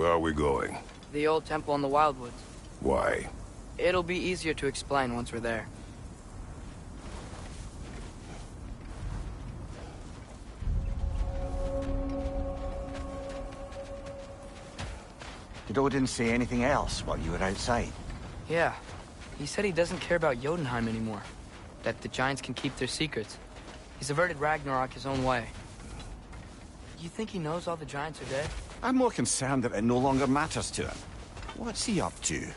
are we going? The old temple in the Wildwoods. Why? It'll be easier to explain once we're there. Did Odin say anything else while you were outside? Yeah. He said he doesn't care about Jotunheim anymore. That the giants can keep their secrets. He's averted Ragnarok his own way. You think he knows all the giants are dead? I'm more concerned that it no longer matters to him. What's he up to?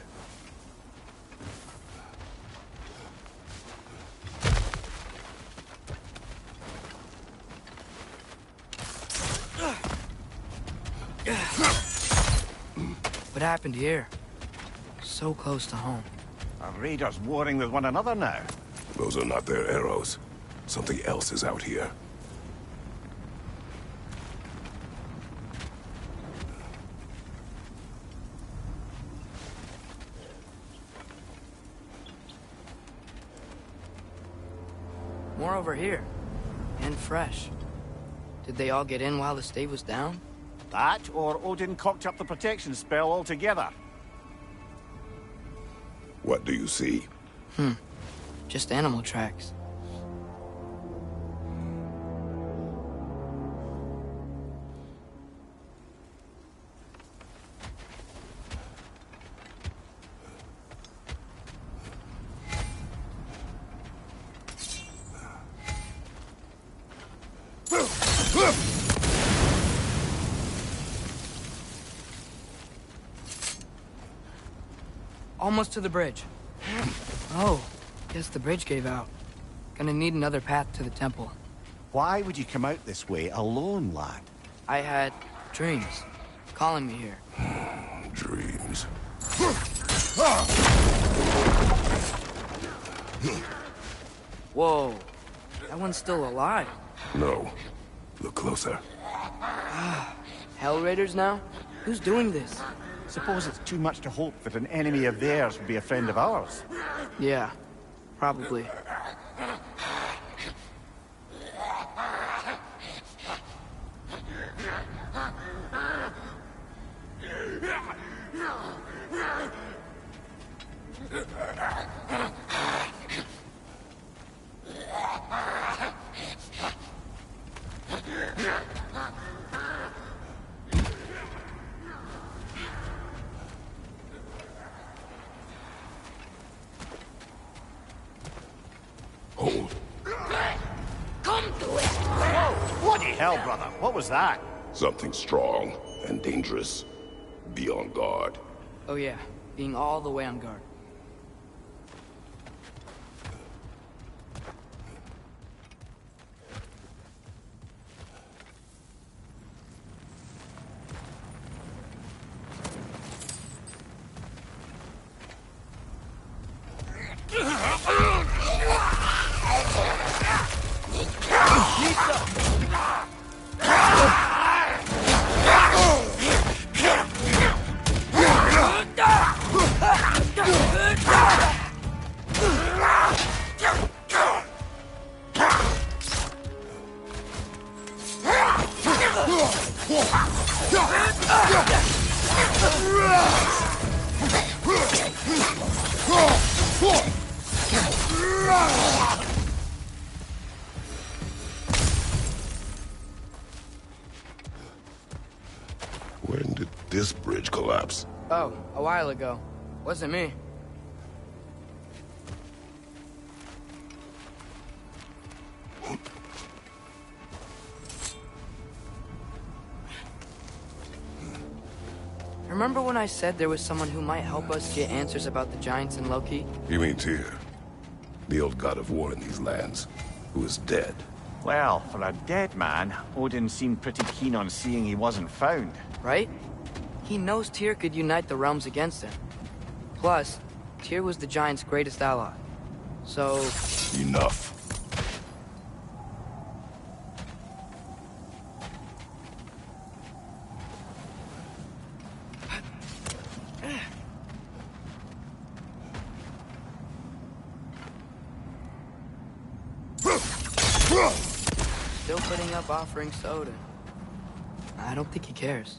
What happened here? So close to home. Are raiders warring with one another now? Those are not their arrows. Something else is out here. More over here. And fresh. Did they all get in while the stave was down? That, or Odin cocked up the protection spell altogether. What do you see? Just animal tracks. Almost to the bridge. Oh, guess the bridge gave out. Gonna need another path to the temple. Why would you come out this way alone, lad? I had dreams calling me here. Dreams. Whoa, that one's still alive. No. Look closer. Hell Raiders now? Who's doing this? Suppose it's too much to hope that an enemy of theirs would be a friend of ours. Yeah, probably. Hold. Come to it! Whoa! Bloody hell, brother! What was that? Something strong and dangerous. Be on guard. Oh yeah, being all the way on guard. When did this bridge collapse? Oh, a while ago. Wasn't me. Remember when I said there was someone who might help us get answers about the giants and Loki? You mean Tyr? The old god of war in these lands, who is dead. Well, for a dead man, Odin seemed pretty keen on seeing he wasn't found. Right? He knows Tyr could unite the realms against him. Plus, Tyr was the giant's greatest ally. So... Enough. Still putting up offerings to Odin. I don't think he cares.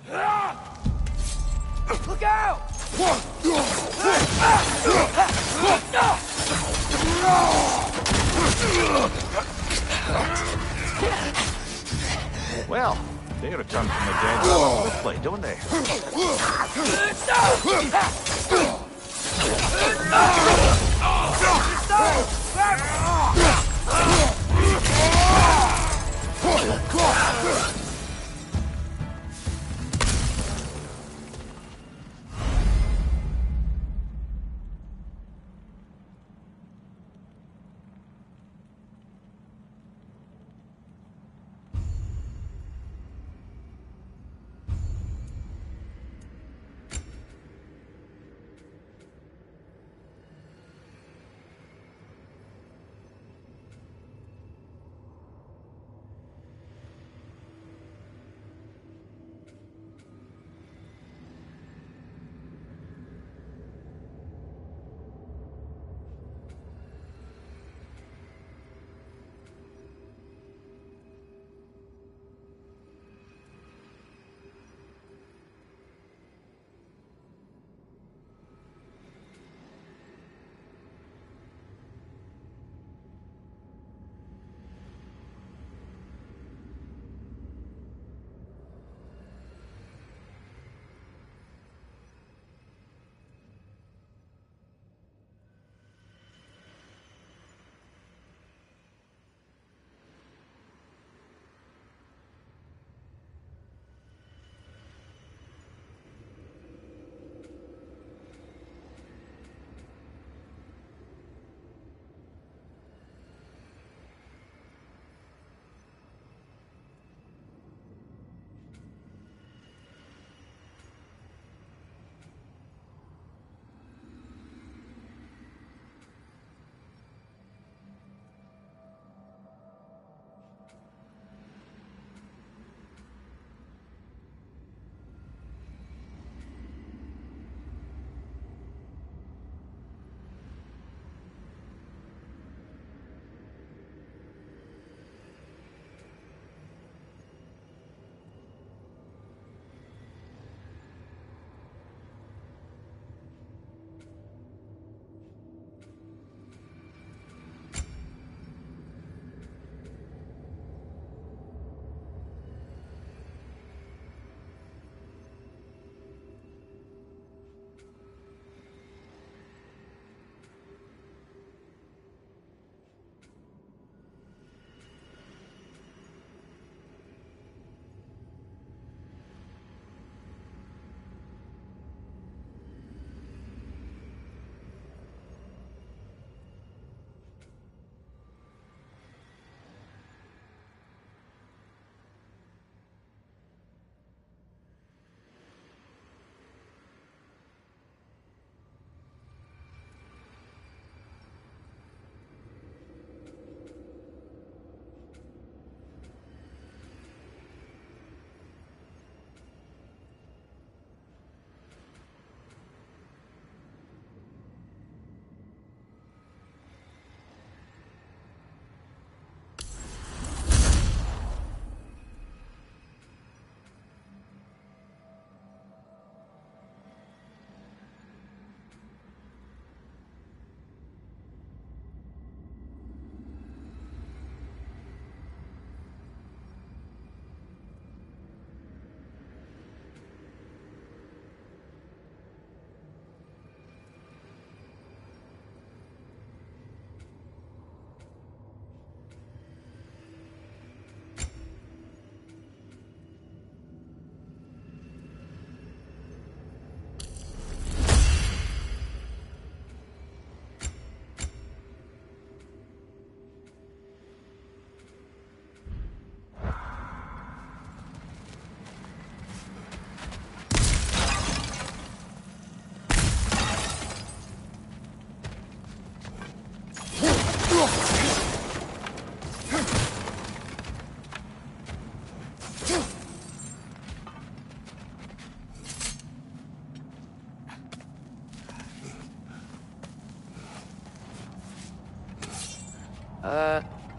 Look out! Well, they return from the dead rather swiftly, don't they?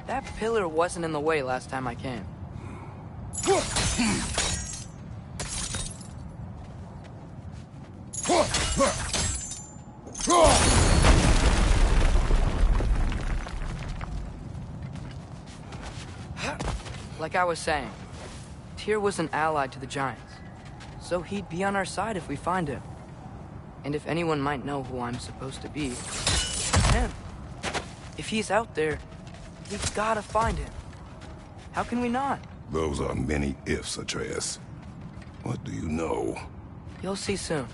That pillar wasn't in the way last time I came. Like I was saying, Tyr was an ally to the Giants, so he'd be on our side if we find him. And if anyone might know who I'm supposed to be, it's him. If he's out there, we've gotta find him. How can we not? Those are many ifs, Atreus. What do you know? You'll see soon.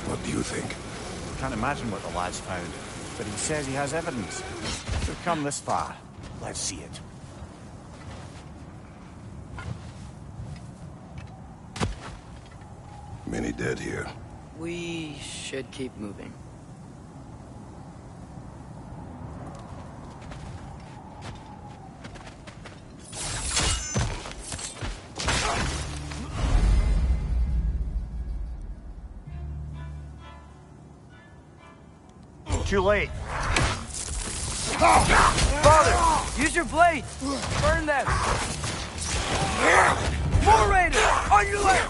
What do you think? Can't imagine what the lad's found, but he says he has evidence. We've come this far. Let's see it. Many dead here. We should keep moving. Too late. Father, use your blade! Burn them! More raiders! On your left!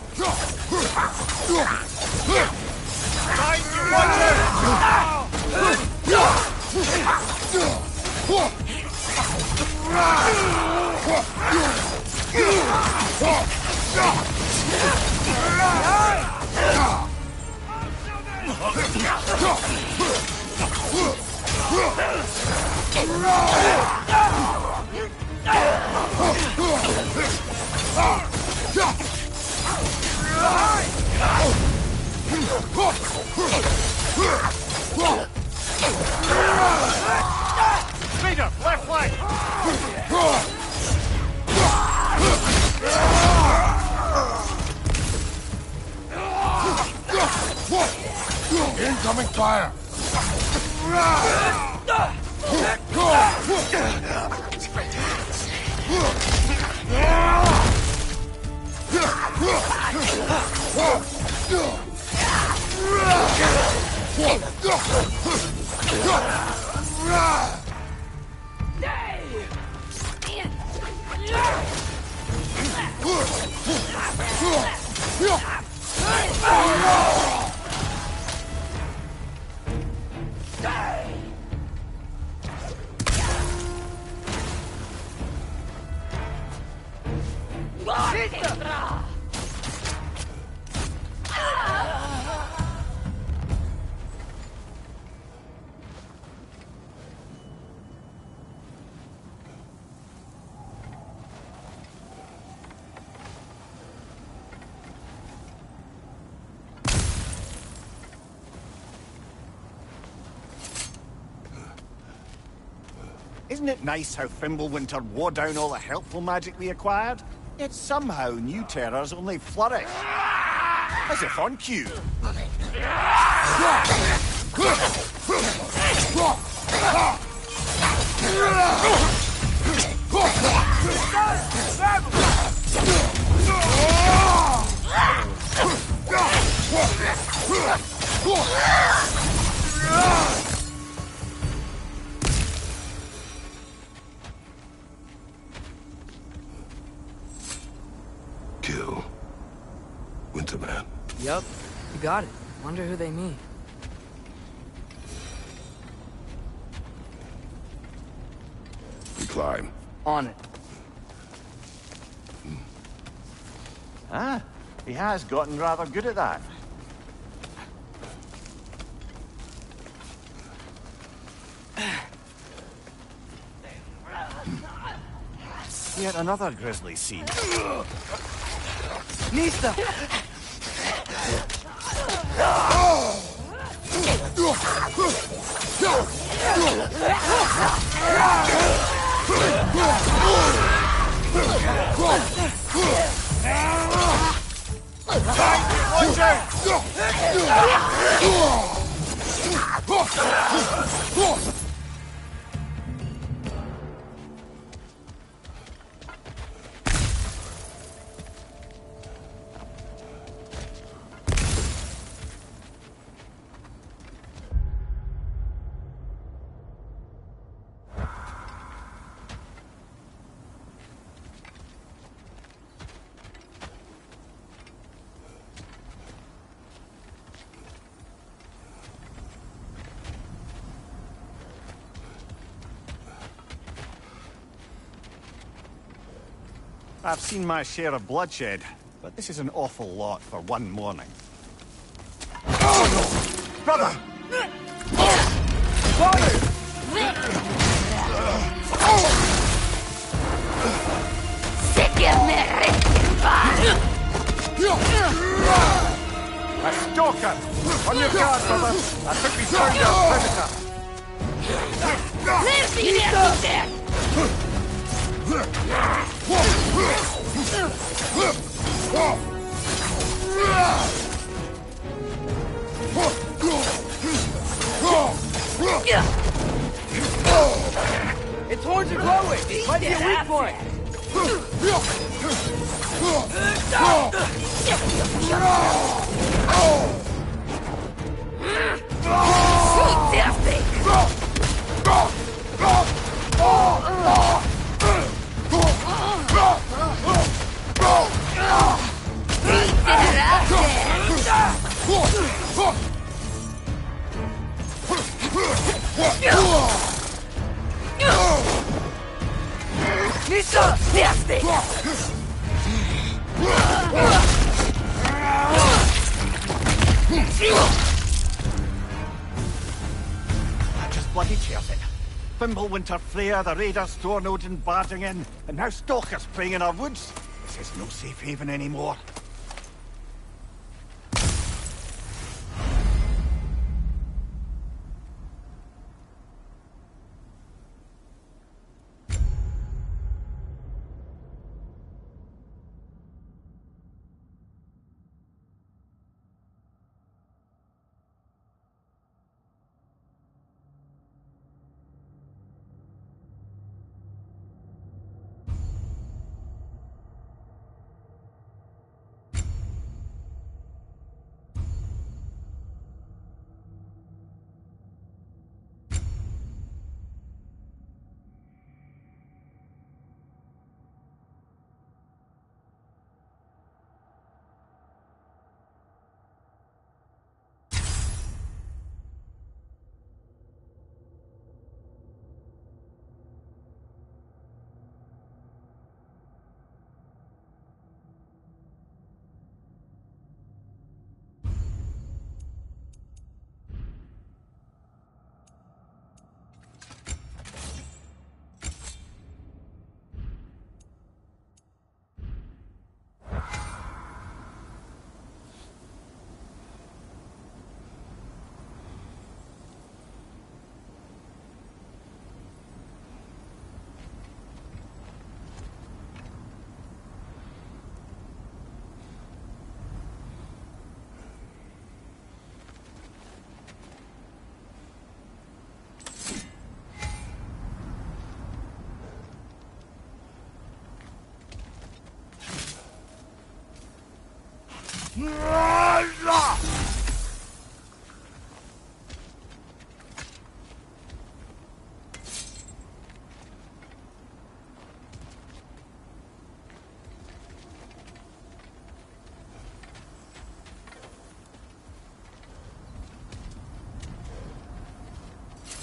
Find your watcher! Leader, left flank! Incoming fire! Isn't it nice how Fimbulwinter wore down all the helpful magic we acquired? Yet somehow new terrors only flourish. As if on cue. Kill. Winterman. Yup, you got it. Wonder who they mean. We climb. On it. Ah, he has gotten rather good at that. Yet another grisly scene. Nista! Watch out! I've seen my share of bloodshed, but this is an awful lot for one morning. Oh no! Brother! Father! A stalker! On your guard, brother! I think we found our predator! Live the there! Its horns are glowing! Might be a weak point! Shoot their thing! Nista! Nasty! That just bloody chairs it. Fimbulwinter Freya, the raiders, Stornode and barging in, and now stalkers preying in our woods. This is no safe haven anymore.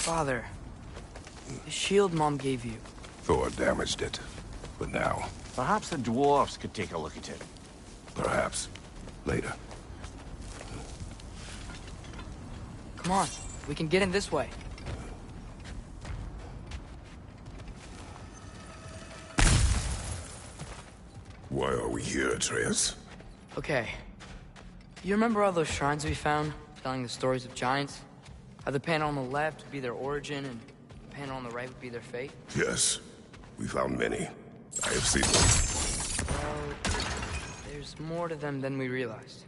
Father, the shield Mom gave you. Thor damaged it. But now, Perhaps the dwarves could take a look at it. Perhaps. Later. Come on, we can get in this way. Why are we here, Atreus? Okay. You remember all those shrines we found, telling the stories of giants? How the panel on the left would be their origin, and the panel on the right would be their fate? Yes. We found many. I have seen them. Well, there's more to them than we realized.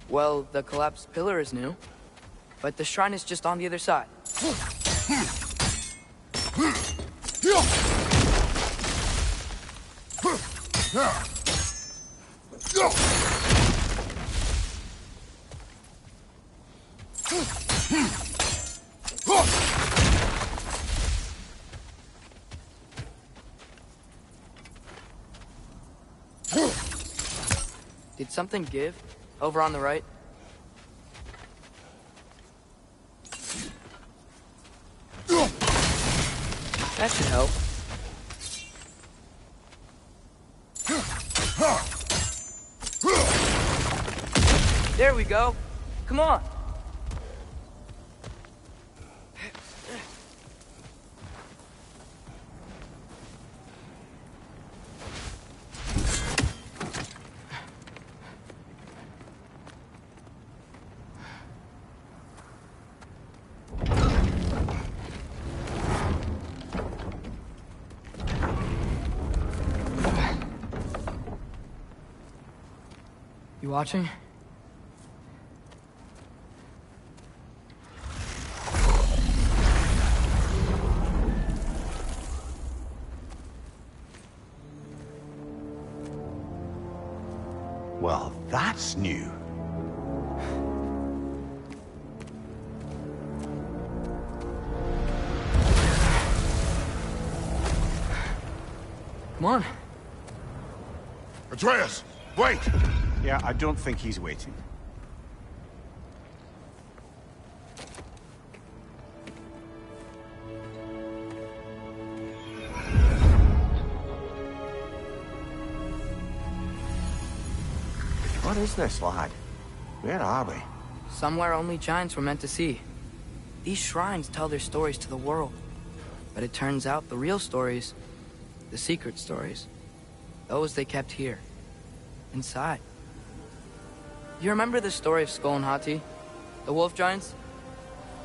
Well, the collapsed pillar is new, but the shrine is just on the other side. Did something give? Over on the right? That should help. There we go. Come on. You watching? Well, that's new. Come on. Atreus! Wait! Yeah, I don't think he's waiting. What is this, lad? Where are we? Somewhere only giants were meant to see. These shrines tell their stories to the world. But it turns out the real stories, the secret stories, those they kept here, inside. You remember the story of Skull and Hati? The wolf giants?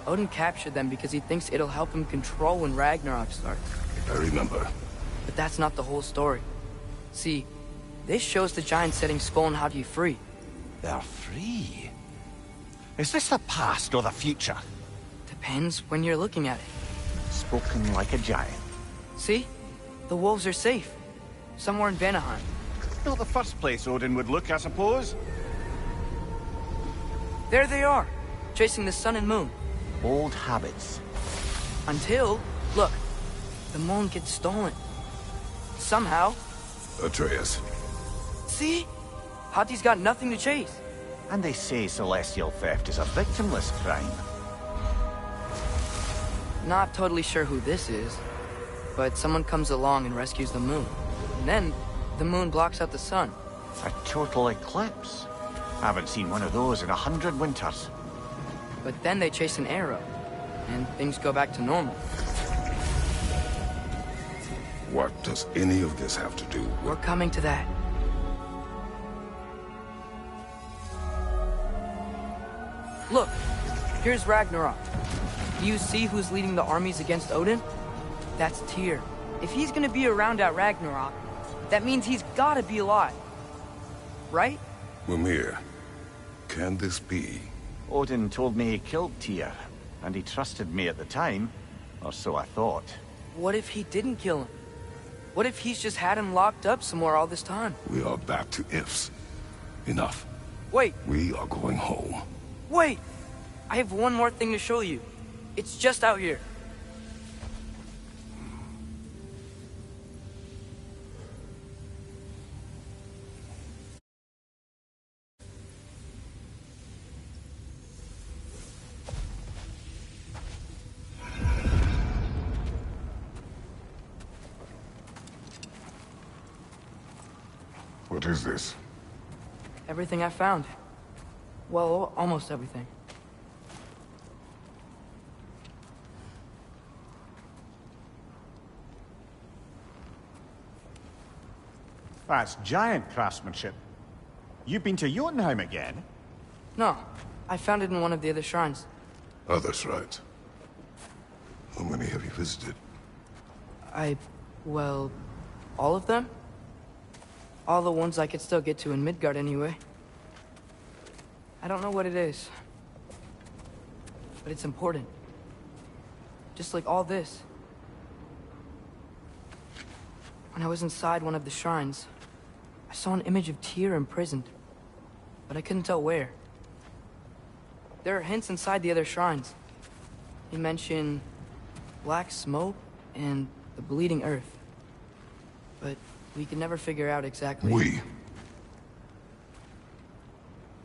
Odin captured them because he thinks it'll help him control when Ragnarok starts. I remember. But that's not the whole story. See, this shows the giants setting Skull and Hati free. They're free. Is this the past or the future? Depends when you're looking at it. Spoken like a giant. See? The wolves are safe. Somewhere in Vanaheim. Not the first place Odin would look, I suppose. There they are, chasing the sun and moon. Old habits. Until, look, the moon gets stolen. Somehow. Atreus. See? Hati's got nothing to chase. And they say celestial theft is a victimless crime. Not totally sure who this is, but someone comes along and rescues the moon. And then, the moon blocks out the sun. A total eclipse. Haven't seen one of those in 100 winters. But then they chase an arrow, and things go back to normal. What does any of this have to do with... We're coming to that. Look, here's Ragnarok. Do you see who's leading the armies against Odin? That's Tyr. If he's gonna be around at Ragnarok, that means he's gotta be alive. Right? Mimir, can this be? Odin told me he killed Tyr, and he trusted me at the time, or so I thought. What if he didn't kill him? What if he's just had him locked up somewhere all this time? We are back to ifs. Enough. Wait, We are going home. wait! I have one more thing to show you. It's just out here. What is this? Everything I found. Well, almost everything. That's giant craftsmanship. You've been to Jotunheim again? No, I found it in one of the other shrines. Other shrines. How many have you visited? Well, all of them? All the ones I could still get to in Midgard anyway. I don't know what it is. But it's important. Just like all this. When I was inside one of the shrines, I saw an image of Tyr imprisoned. But I couldn't tell where. There are hints inside the other shrines. They mention black smoke and the bleeding earth. But we can never figure out exactly. We.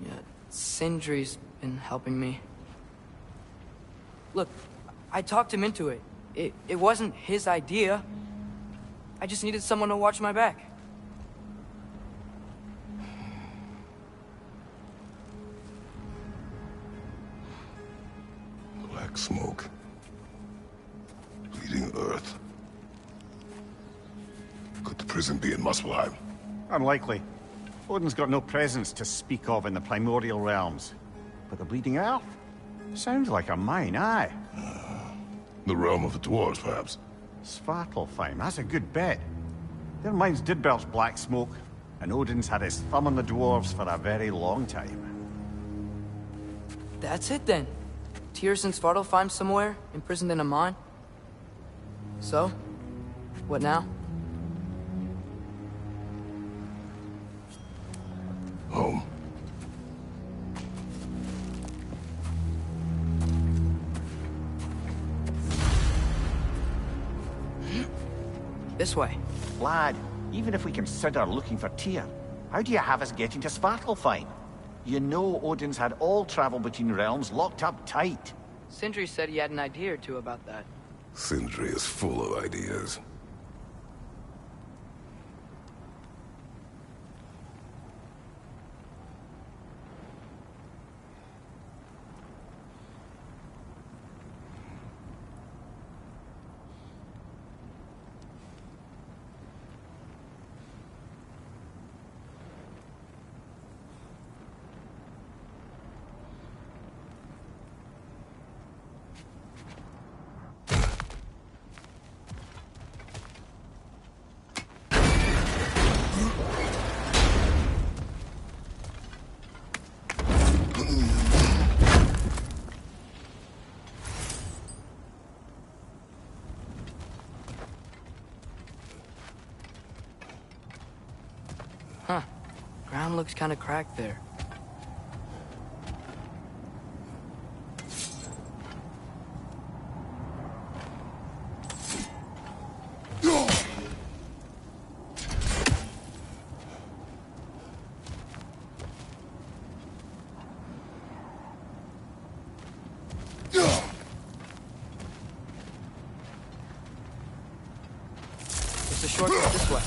Yeah, Sindri's been helping me. Look, I talked him into it. It wasn't his idea. I just needed someone to watch my back. Black smoke. Bleeding earth. Could the prison be in Muspelheim? Unlikely. Odin's got no presence to speak of in the primordial realms. But the Bleeding Earth? Sounds like a mine, aye. The realm of the dwarves, perhaps. Svartalfheim, that's a good bet. Their mines did belch black smoke, and Odin's had his thumb on the dwarves for a very long time. That's it then. Tyr's in Svartalfheim somewhere, imprisoned in a mine. So, what now? Home. This way. Lad, even if we consider looking for Tyr, how do you have us getting to Svartalfheim? You know Odin's had all travel between realms locked up tight. Sindri said he had an idea or two about that. Sindri is full of ideas. Huh. Ground looks kind of cracked there. It's a shortcut this way.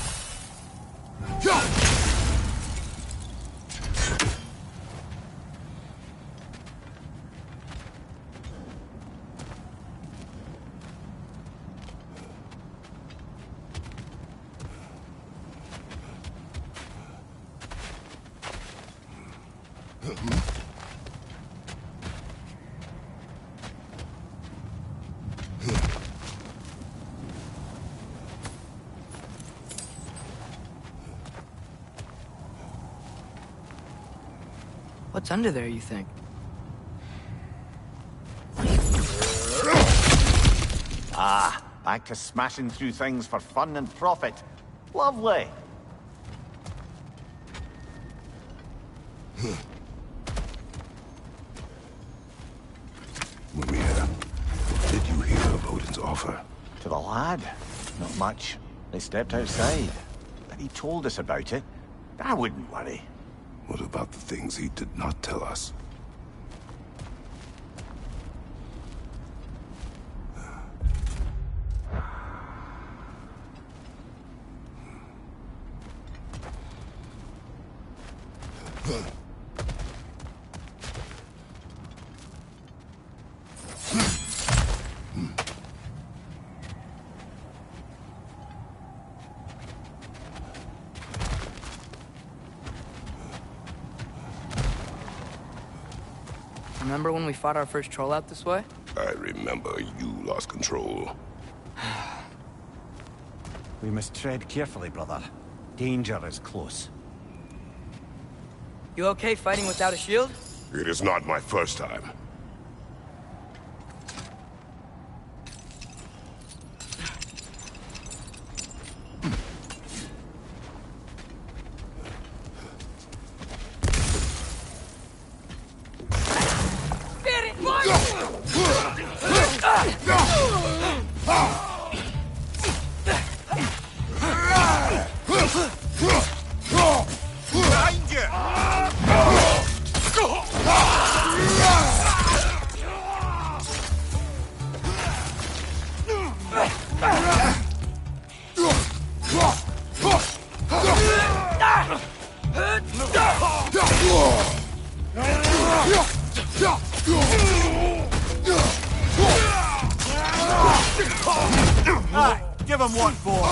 What's under there, you think? Ah, back to smashing through things for fun and profit. Lovely. Maria, what did you hear of Odin's offer? To the lad? Not much. They stepped outside. But he told us about it. I wouldn't worry. What about the things he did not tell us? Remember when we fought our first troll out this way? I remember you lost control. We must tread carefully, brother. Danger is close. You okay fighting without a shield? It is not my first time. Give him what for?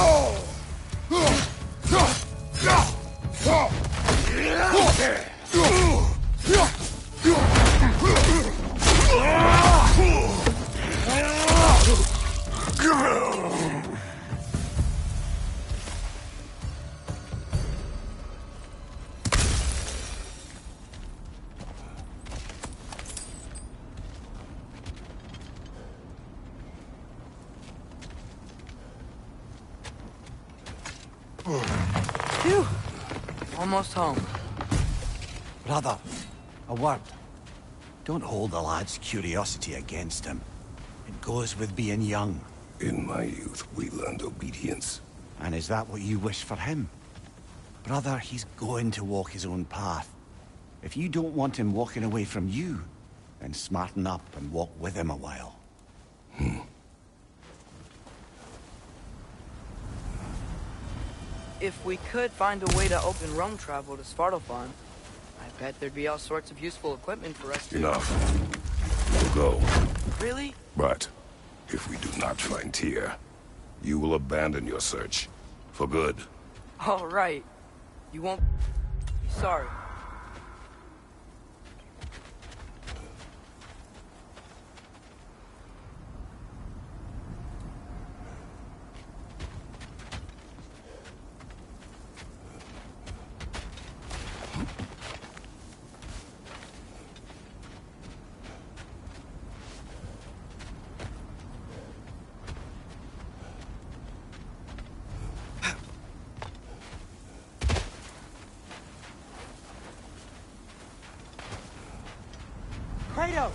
Phew. Almost home. Brother, a word. Don't hold the lad's curiosity against him. It goes with being young. In my youth, we learned obedience. And is that what you wish for him? Brother, he's going to walk his own path. If you don't want him walking away from you, then smarten up and walk with him a while. If we could find a way to open Rome travel to Svartalfheim, I bet there'd be all sorts of useful equipment for us to... Enough. We'll go. Really? But if we do not find Tyr, you will abandon your search. For good. All right. You won't be sorry. Kratos!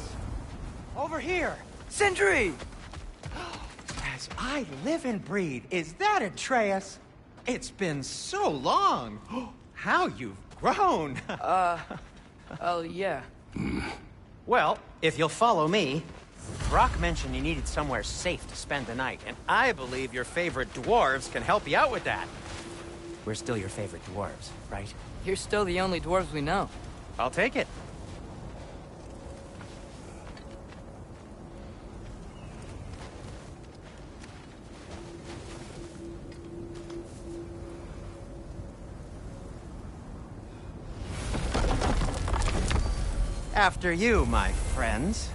Over here! Sindri! As I live and breathe, is that Atreus? It's been so long! How you've grown! Oh, yeah. Well, if you'll follow me, Brock mentioned you needed somewhere safe to spend the night, and I believe your favorite dwarves can help you out with that. We're still your favorite dwarves, right? You're still the only dwarves we know. I'll take it. After you, my friends.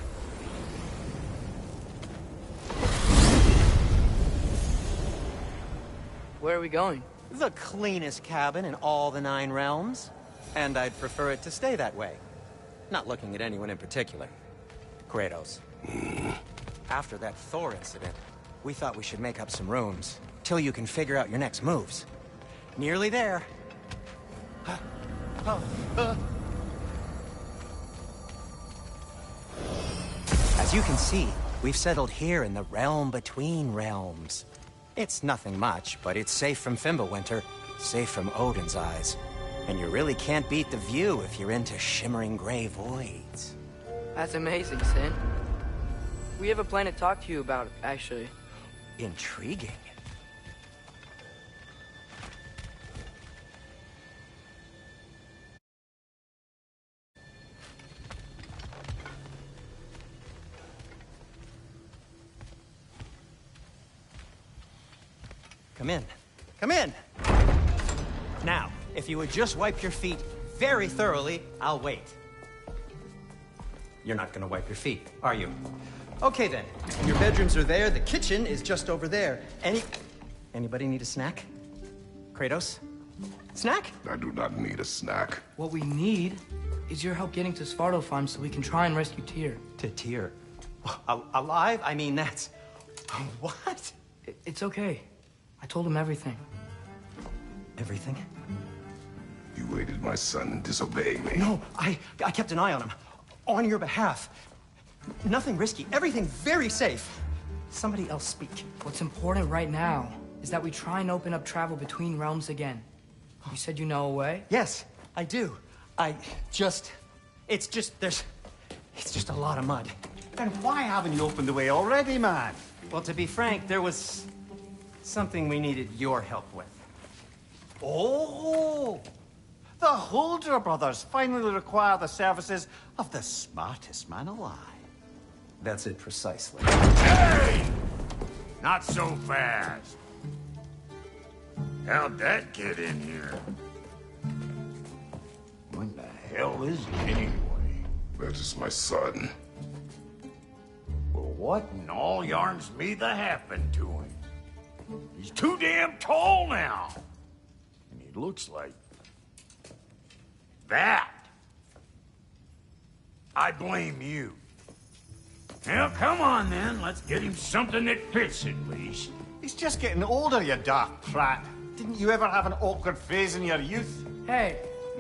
Where are we going? The cleanest cabin in all the 9 realms. And I'd prefer it to stay that way. Not looking at anyone in particular. Kratos. After that Thor incident, we thought we should make up some rooms, till you can figure out your next moves. Nearly there. As you can see, we've settled here in the realm between realms. It's nothing much, but it's safe from Fimbulwinter, safe from Odin's eyes. And you really can't beat the view if you're into shimmering gray voids. That's amazing, Sin. We have a plan to talk to you about, actually. Intriguing. Come in. Come in! Now, if you would just wipe your feet very thoroughly, I'll wait. You're not gonna wipe your feet, are you? Okay then. Your bedrooms are there, the kitchen is just over there. Anybody need a snack? Kratos? Snack? I do not need a snack. What we need is your help getting to Svartalfheim so we can try and rescue Tyr. To Tyr? Alive? I mean, that's... What? It's okay. I told him everything. Everything? You aided my son in disobeying me. No, I kept an eye on him. On your behalf. Nothing risky. Everything very safe. Somebody else speak. What's important right now is that we try and open up travel between realms again. You said you know a way? Yes, I do. It's just a lot of mud. And why haven't you opened the way already, man? Well, to be frank, there was something we needed your help with. Oh! The Holder brothers finally require the services of the smartest man alive. That's it precisely. Hey! Not so fast. How'd that get in here? What the hell is it anyway? That is my son. Well, what in all yarns me the happened to him? He's too damn tall now. And he looks like... that. I blame you. Now, come on then. Let's get him something that fits at least. He's just getting older, you daft prat. Didn't you ever have an awkward phase in your youth? Hey,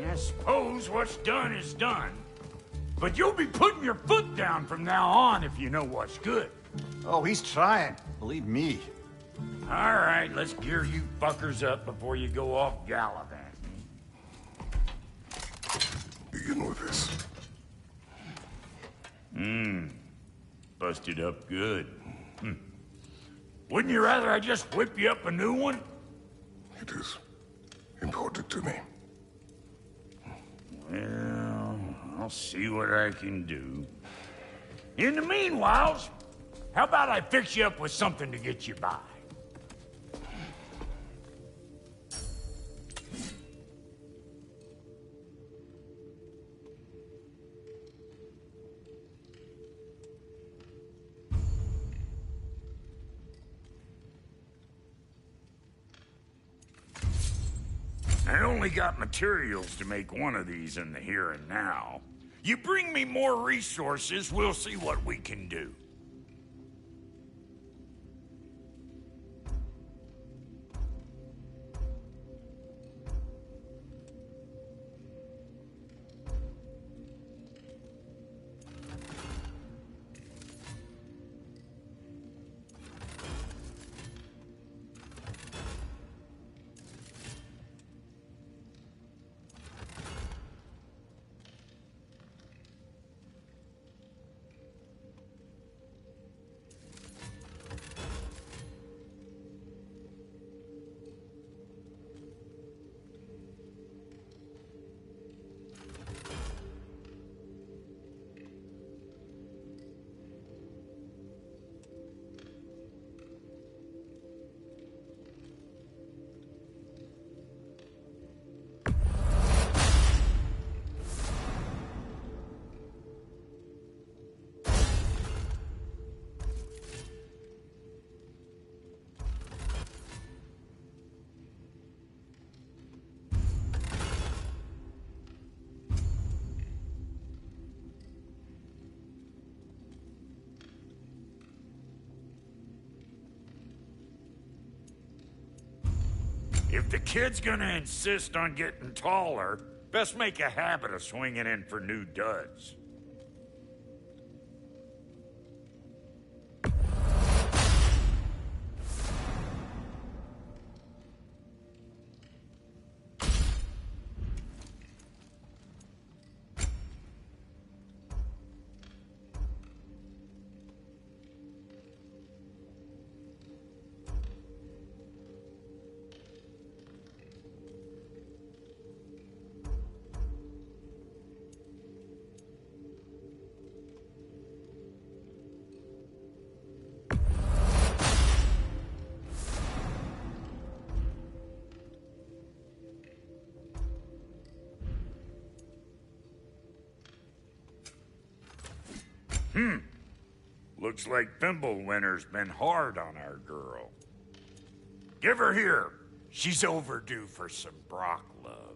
I suppose what's done is done. But you'll be putting your foot down from now on if you know what's good. Oh, he's trying. Believe me. All right, let's gear you fuckers up before you go off gallivanting. Begin with this. Busted up good. Wouldn't you rather I just whip you up a new one? It is important to me. Well, I'll see what I can do. In the meanwhile, how about I fix you up with something to get you by? I only got materials to make one of these in the here and now. You bring me more resources, we'll see what we can do. If the kid's gonna insist on getting taller, best make a habit of swinging in for new duds. Looks like Thimblewinter's been hard on our girl. Give her here. She's overdue for some Brock love.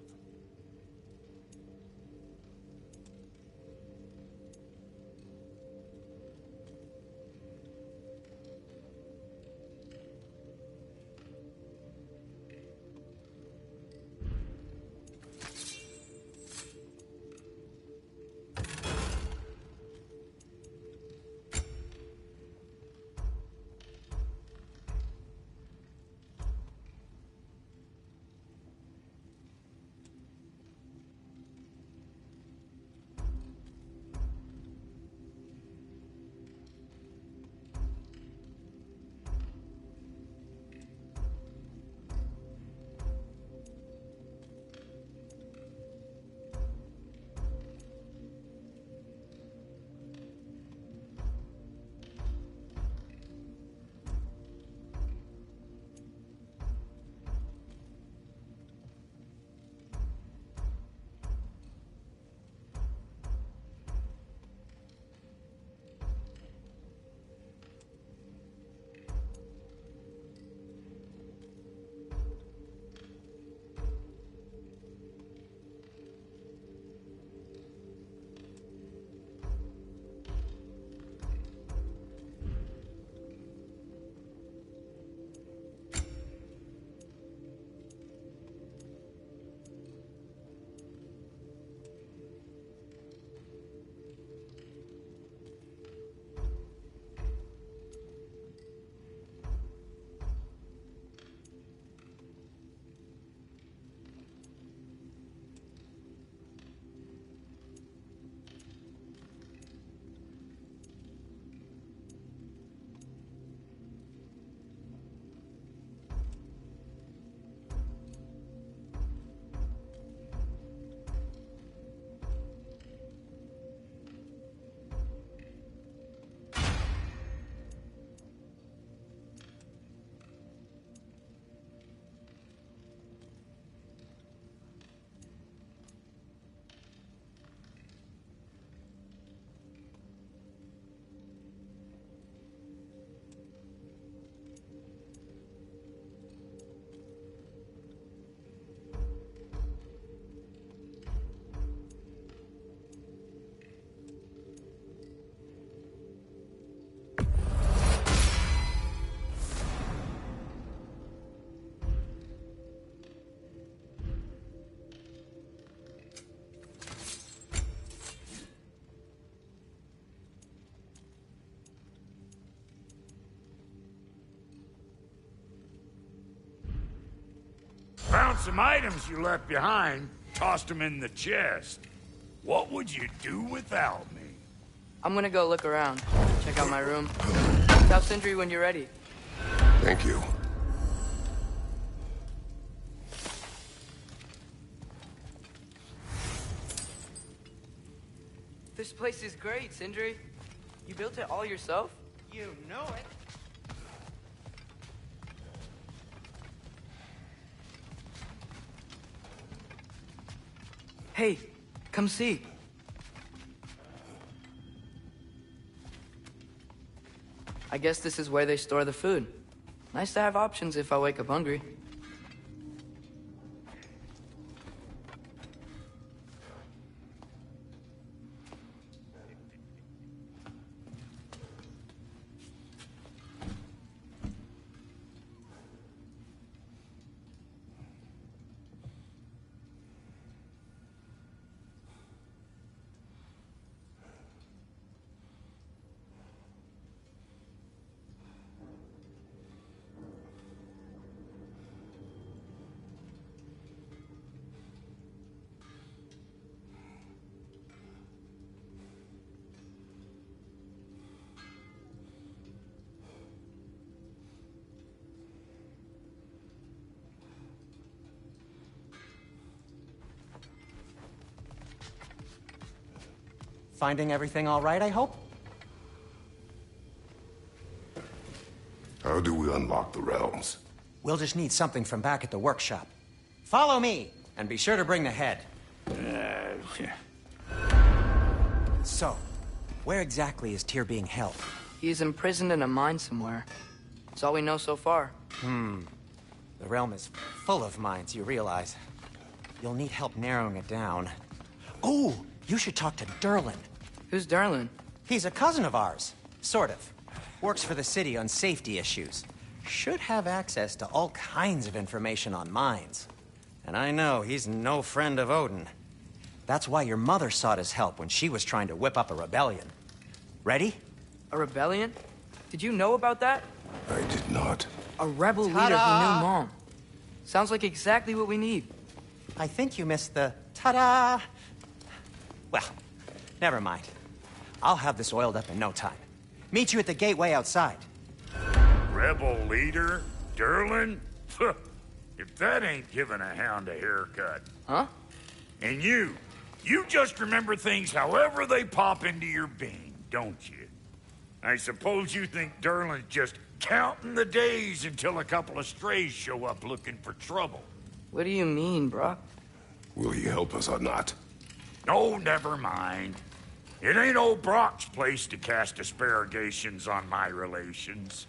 Found some items you left behind, tossed them in the chest. What would you do without me? I'm gonna go look around. Check out my room. Tell Sindri when you're ready. Thank you. This place is great, Sindri. You built it all yourself? You know it. Hey, come see. I guess this is where they store the food. Nice to have options if I wake up hungry. Finding everything all right, I hope? How do we unlock the realms? We'll just need something from back at the workshop. Follow me, and be sure to bring the head. So, where exactly is Tyr being held? He's imprisoned in a mine somewhere. That's all we know so far. The realm is full of mines, you realize. You'll need help narrowing it down. Oh, you should talk to Derlin. Who's Darlin? He's a cousin of ours. Sort of. Works for the city on safety issues. Should have access to all kinds of information on mines. And I know he's no friend of Odin. That's why your mother sought his help when she was trying to whip up a rebellion. Ready? A rebellion? Did you know about that? I did not. A rebel leader who knew Mom. Sounds like exactly what we need. I think you missed the ta-da! Well, never mind. I'll have this oiled up in no time. Meet you at the gateway outside. Rebel leader? Derlin? If that ain't giving a hound a haircut. Huh? And you just remember things however they pop into your being, don't you? I suppose you think Derlin's just counting the days until a couple of strays show up looking for trouble. What do you mean, Brock? Will he help us or not? No, never mind. It ain't old Brock's place to cast aspersions on my relations.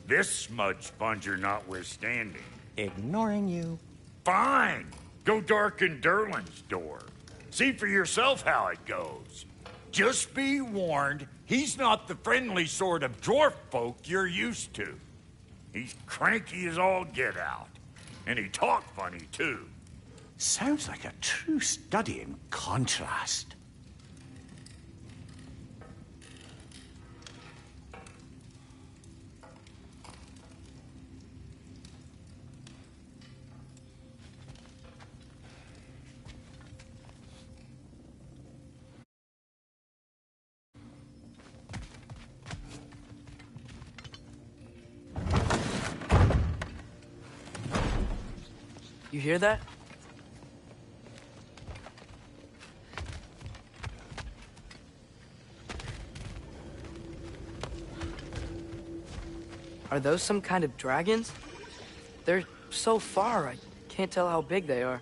This smudge sponger notwithstanding. Ignoring you. Fine. Go darken Derlin's door. See for yourself how it goes. Just be warned, he's not the friendly sort of dwarf folk you're used to. He's cranky as all get out. And he talk funny, too. Sounds like a true study in contrast. You hear that? Are those some kind of dragons? They're so far, I can't tell how big they are.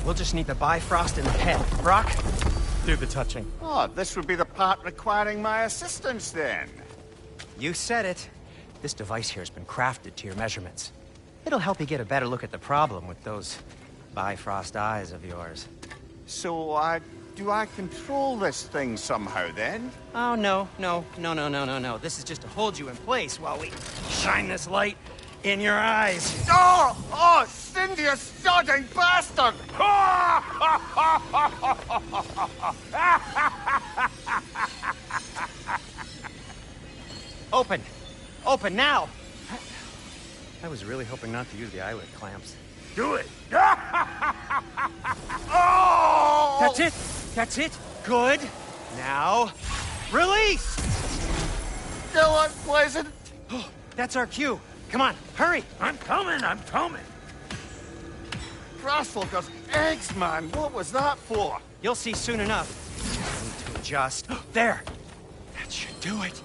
We'll just need the Bifrost in the head. Brock, do the touching. Oh, this would be the part requiring my assistance then. You said it. This device here has been crafted to your measurements. It'll help you get a better look at the problem with those Bifrost eyes of yours. So, do I control this thing somehow then? Oh, no. This is just to hold you in place while we shine this light in your eyes. Oh, Cindy, you sodding bastard! Open! Open now! I was really hoping not to use the eyelid clamps. Do it! Oh! That's it! That's it! Good! Now, release! Still unpleasant. That's our cue. Come on, hurry! I'm coming! Grassfuckers, eggs, man. What was that for? You'll see soon enough. I need to adjust. There! That should do it.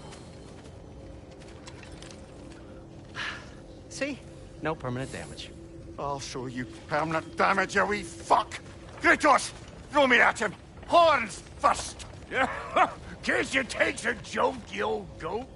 See? No permanent damage. I'll show you permanent damage, you wee fuck. Kratos, throw me at him. Horns first. Case you takes a joke, you old goat.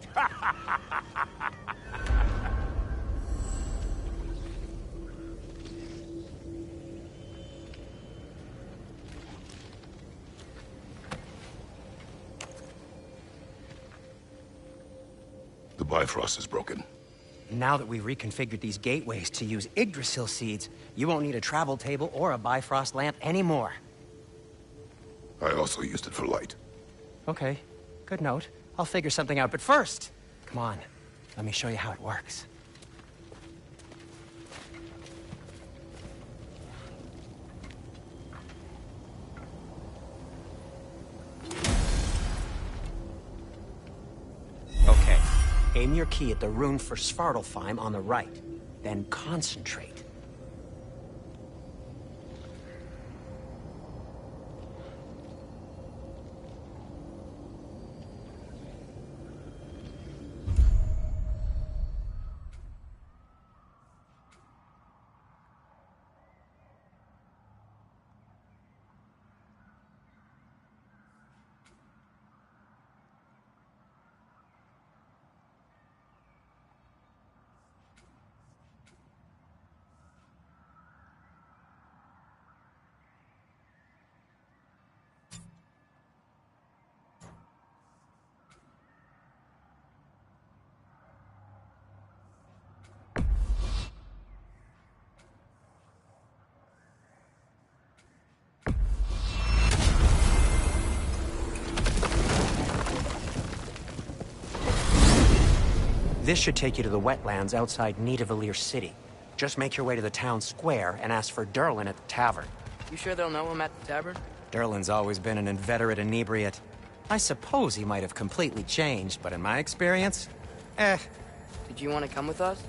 The Bifrost is broken. Now that we've reconfigured these gateways to use Yggdrasil seeds, you won't need a travel table or a Bifrost lamp anymore. I also used it for light. Okay, good note. I'll figure something out, but first, come on, let me show you how it works. Aim your key at the rune for Svartalfheim on the right. Then concentrate. This should take you to the wetlands outside Nidavellir City. Just make your way to the town square and ask for Durlin at the tavern. You sure they'll know him at the tavern? Durlin's always been an inveterate inebriate. I suppose he might have completely changed, but in my experience, Did you want to come with us?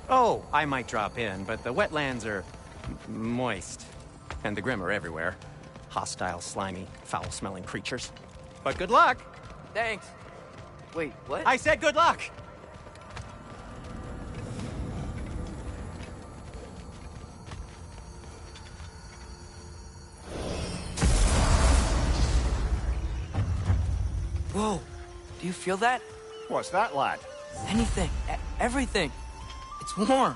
Oh, I might drop in, but the wetlands are moist. And the Grim are everywhere. Hostile, slimy, foul-smelling creatures. But good luck! Thanks. Wait, what? I said good luck! Whoa, do you feel that? What's that, lad? Anything, everything. It's warm.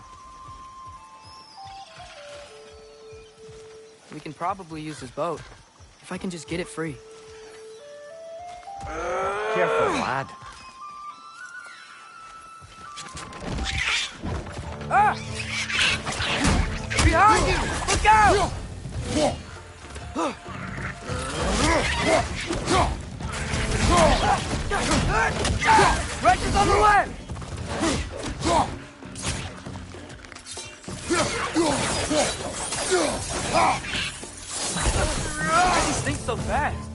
We can probably use this boat, if I can just get it free. Careful, lad. Ah! Behind you! Look out! Wretches on the way! Why are these things so fast?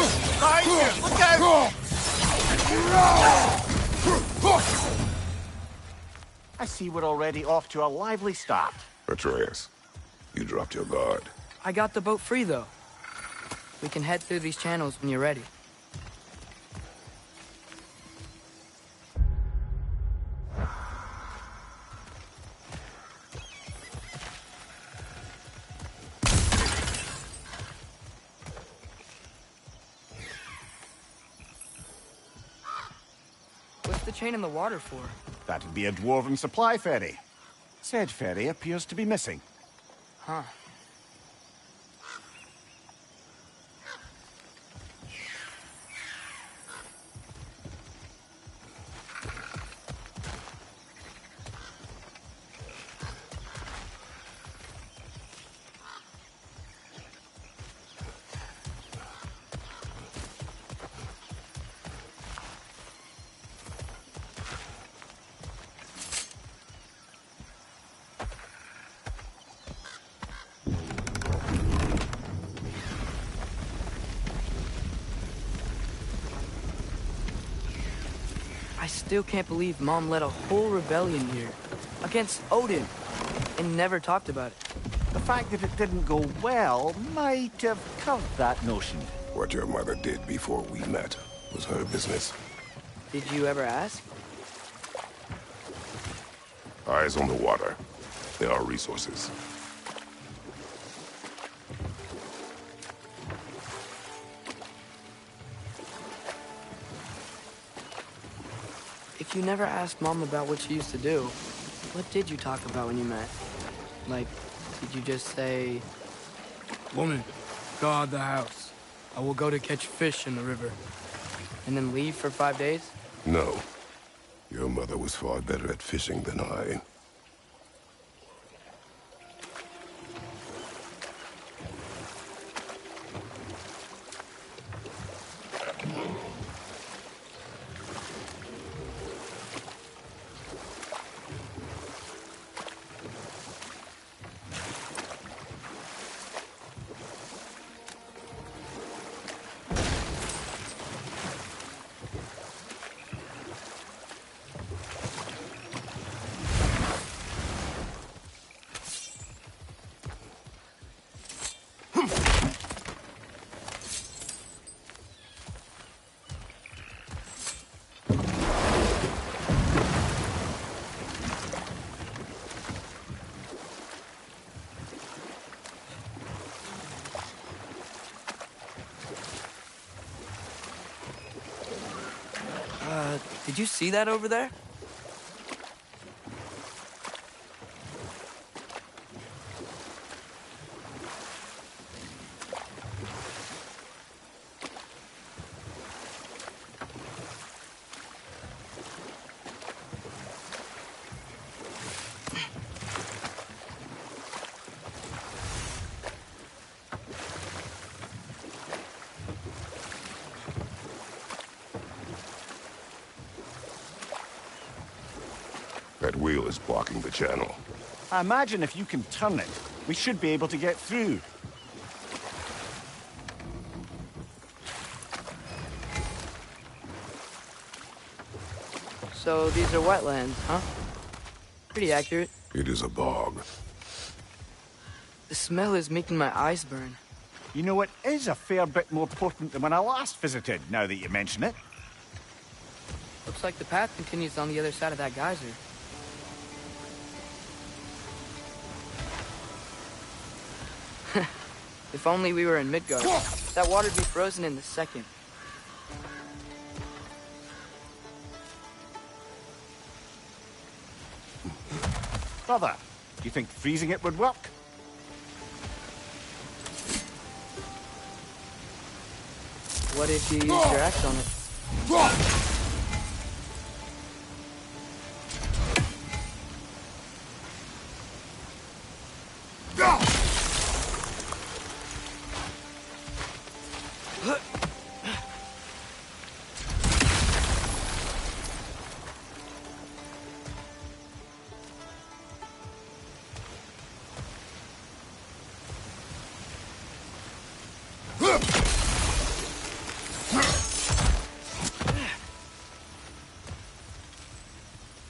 Behind you! Look out! I see we're already off to a lively start. Atreus, you dropped your guard. I got the boat free, though. We can head through these channels when you're ready. What's the chain in the water for? That'd be a dwarven supply ferry. Said ferry appears to be missing. Huh. I still can't believe Mom led a whole rebellion here. Against Odin. And never talked about it. The fact that it didn't go well might have covered that notion. What your mother did before we met was her business. Did you ever ask? Eyes on the water. There are resources. If you never asked Mom about what she used to do, what did you talk about when you met? Like, did you just say... Woman, guard the house. I will go to catch fish in the river. And then leave for 5 days? No. Your mother was far better at fishing than I. Did you see that over there? That wheel is blocking the channel. I imagine if you can turn it, we should be able to get through. So these are wetlands, huh? Pretty accurate. It is a bog. The smell is making my eyes burn. You know, it is a fair bit more potent than when I last visited, now that you mention it. Looks like the path continues on the other side of that geyser. If only we were in Midgard. That water'd be frozen in the second. Brother, do you think freezing it would work? What if you used your axe on it?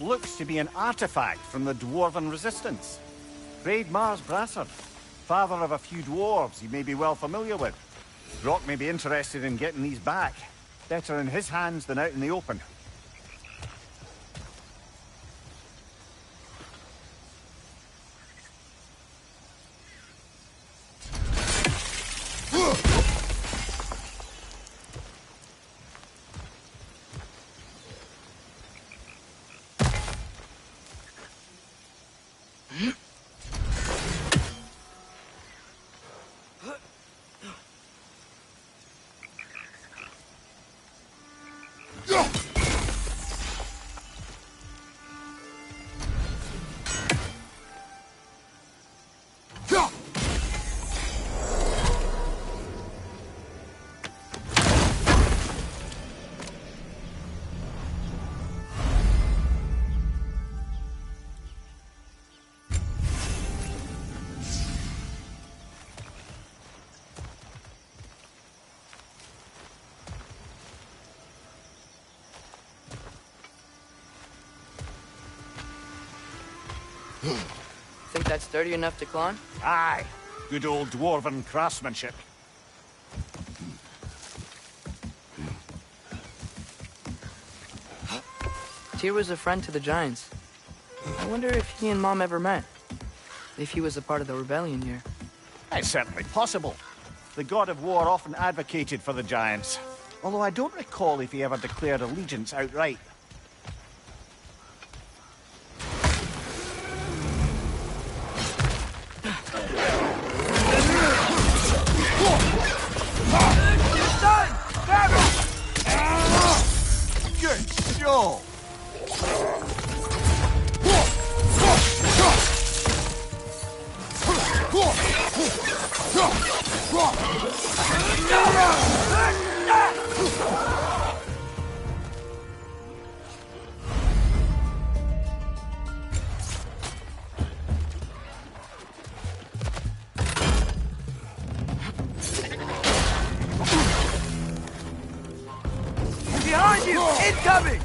Looks to be an artifact from the Dwarven Resistance. Raid Mars Brassard, father of a few dwarves you may be well familiar with. Brock may be interested in getting these back. Better in his hands than out in the open. Think that's sturdy enough to climb? Aye, good old Dwarven craftsmanship. Tyr was a friend to the Giants. I wonder if he and Mom ever met. If he was a part of the rebellion here. It's certainly possible. The god of war often advocated for the Giants. Although I don't recall if he ever declared allegiance outright. Good show! Behind you! Incoming!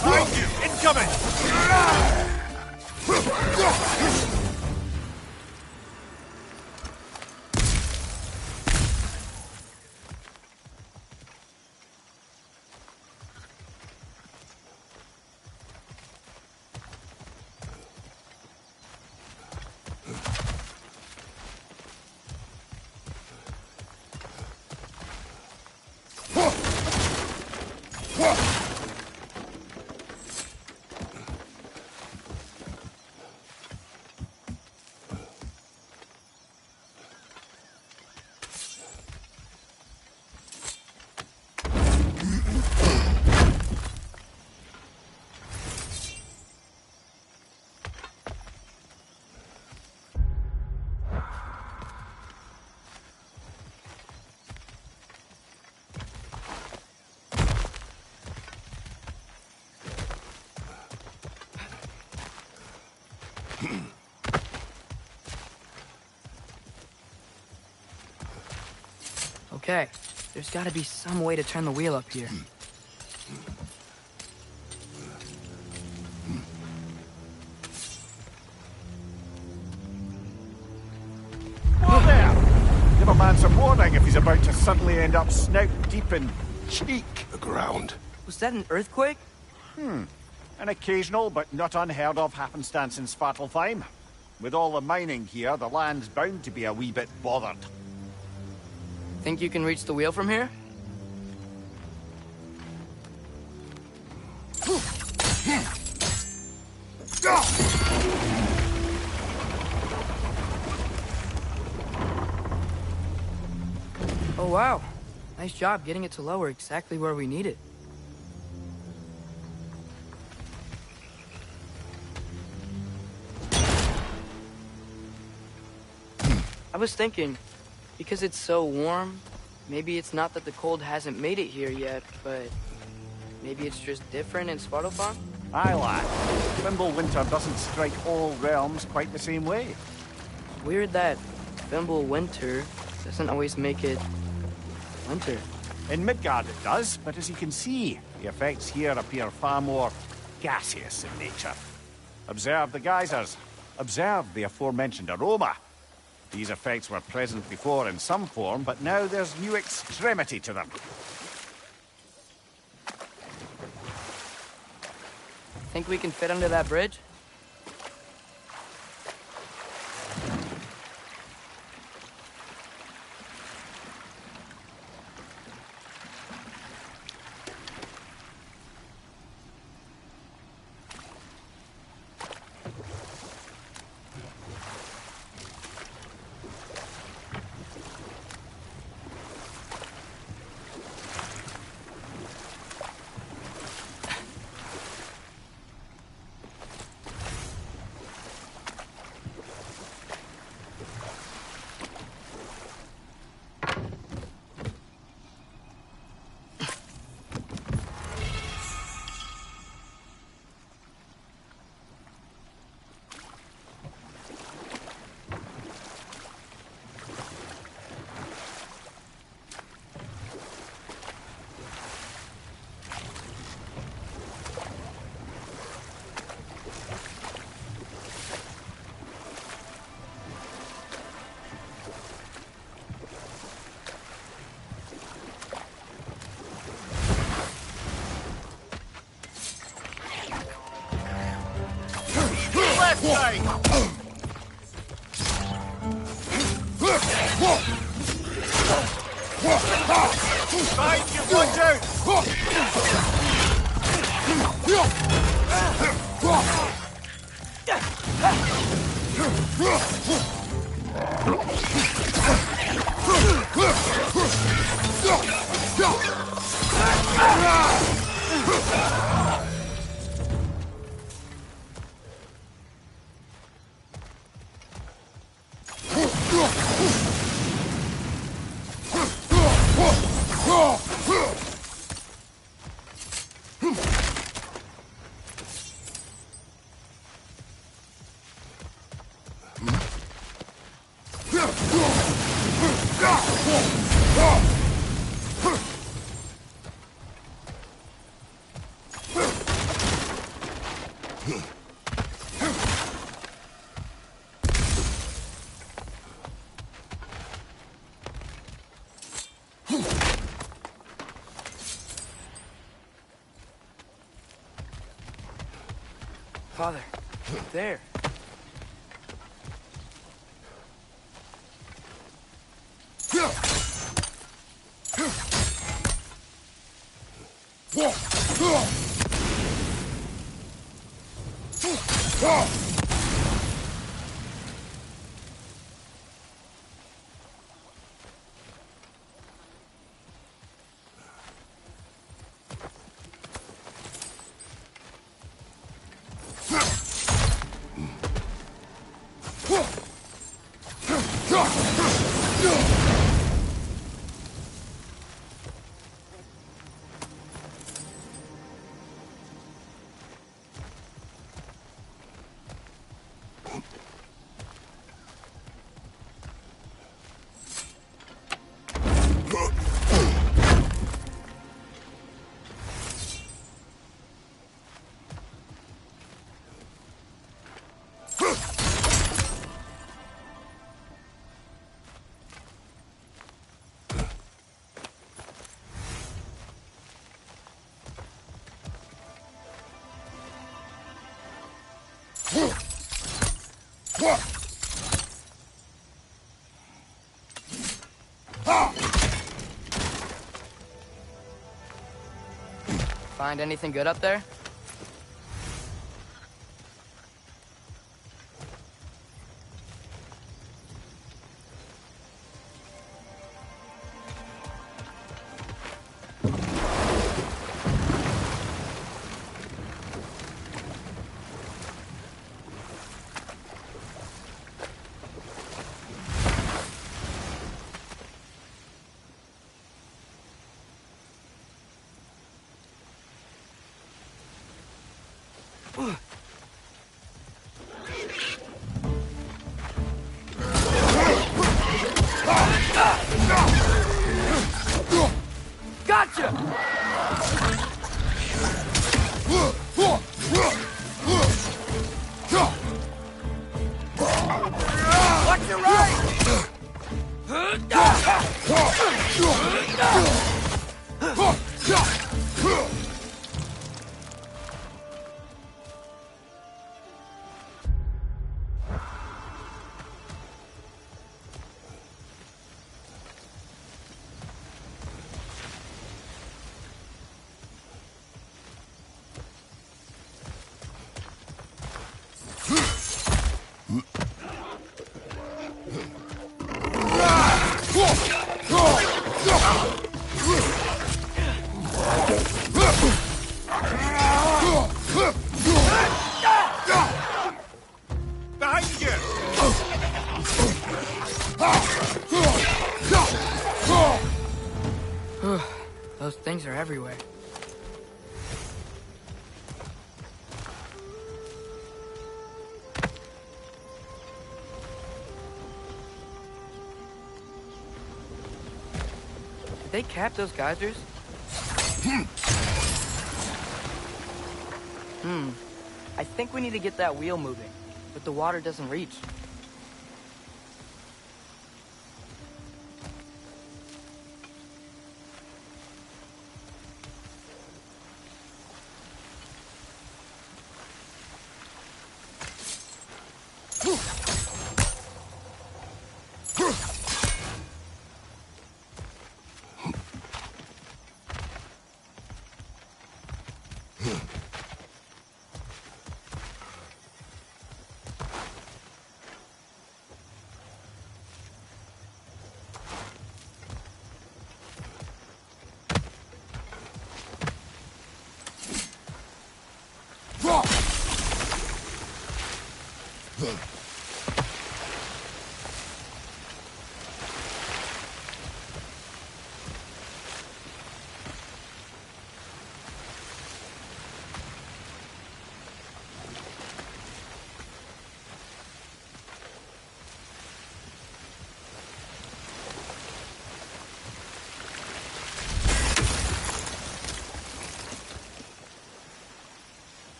Behind you! Incoming! Okay, there's gotta be some way to turn the wheel up here. Whoa there! Give a man some warning if he's about to suddenly end up snout deep in cheek. The ground. Was that an earthquake? An occasional but not unheard of happenstance in Svartalfheim. With all the mining here, the land's bound to be a wee bit bothered. Think you can reach the wheel from here? Oh wow, nice job getting it to lower exactly where we need it. I was thinking, because it's so warm, maybe it's not that the cold hasn't made it here yet, but maybe it's just different in Svartalfheim? Aye, lad. Thimble winter doesn't strike all realms quite the same way. Weird that Thimble winter doesn't always make it winter. In Midgard it does, but as you can see, the effects here appear far more gaseous in nature. Observe the geysers. Observe the aforementioned aroma. These effects were present before in some form, but now there's new extremity to them. Think we can fit under that bridge? Left side! Side, you watch out! Father, there. Find anything good up there? Gotcha! Watch your right! Behind you! Those things are everywhere. Did they cap those geysers? I think we need to get that wheel moving, but the water doesn't reach.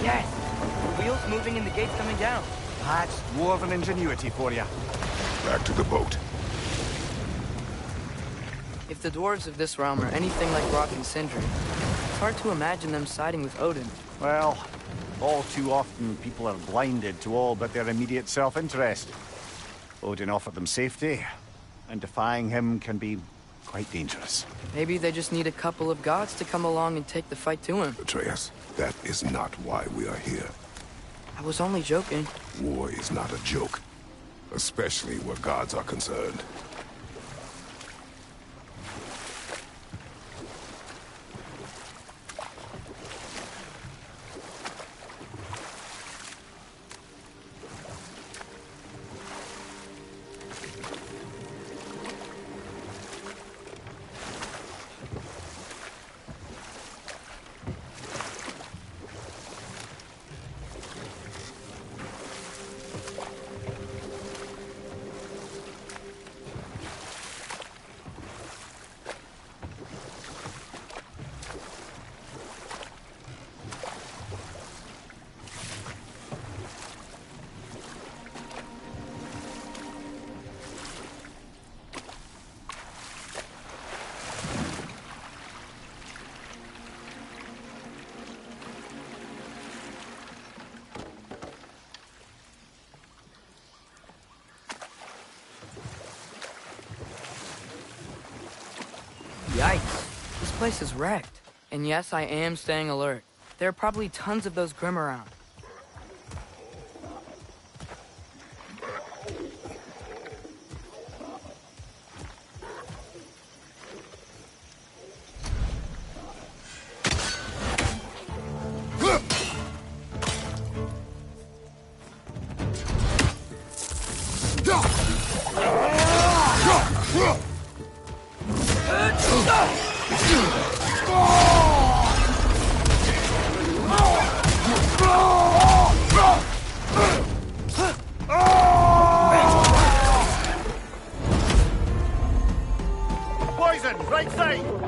Yes! The wheel's moving and the gate's coming down. That's dwarven ingenuity for you. Back to the boat. If the dwarves of this realm are anything like Rock and Sindri, it's hard to imagine them siding with Odin. Well, all too often people are blinded to all but their immediate self-interest. Odin offered them safety, and defying him can be quite dangerous. Maybe they just need a couple of gods to come along and take the fight to him. Atreus, that is not why we are here. I was only joking. War is not a joke, especially where gods are concerned. Yikes. This place is wrecked. And yes, I am staying alert. There are probably tons of those Grim around. Poison, right side!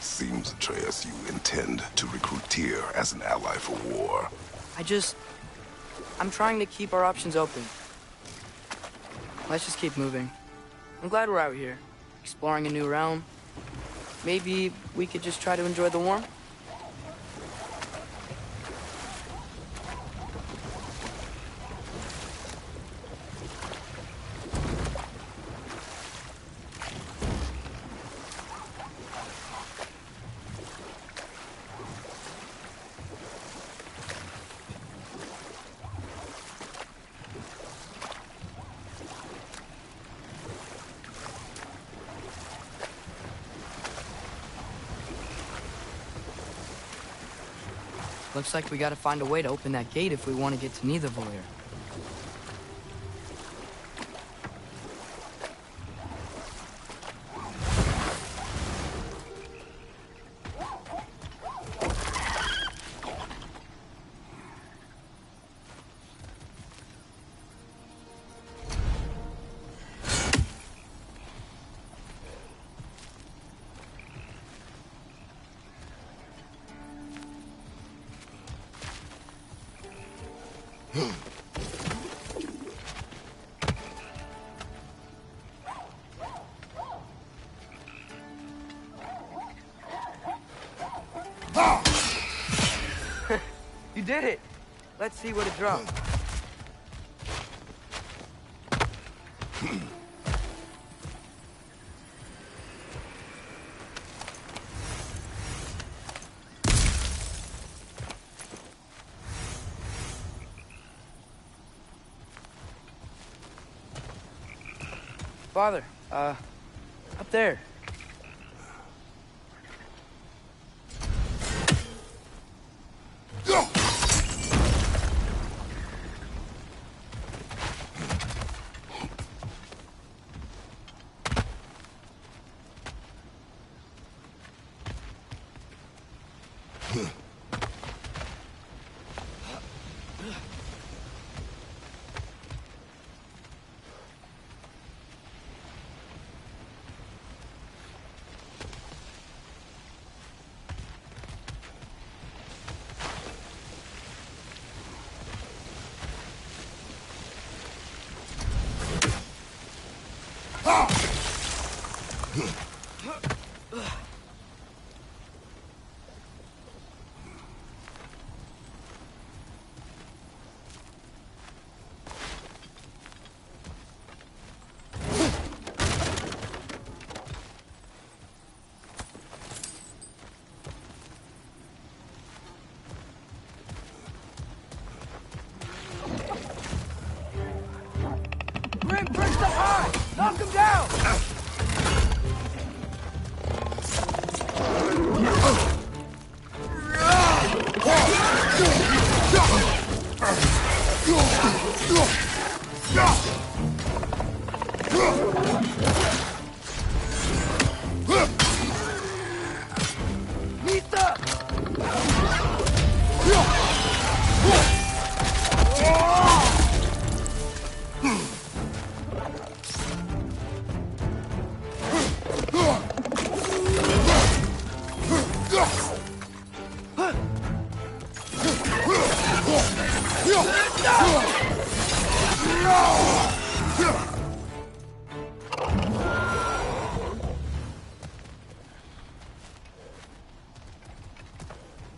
Seems, Atreus, you intend to recruit Tyr as an ally for war. I'm trying to keep our options open. Let's just keep moving. I'm glad we're out here, exploring a new realm. Maybe we could just try to enjoy the warmth? Looks like we gotta find a way to open that gate if we want to get to Nidavellir. You did it! Let's see what it dropped. Father, up there. Grim, perched up high! Knock him down!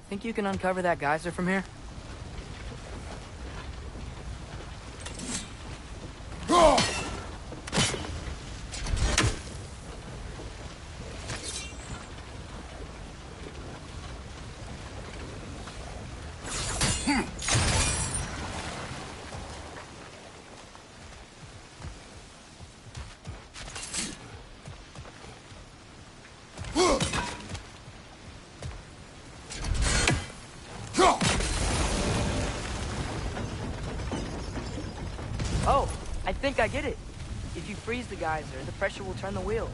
Think you can uncover that geyser from here? Oh, I think I get it. If you freeze the geyser, the pressure will turn the wheel.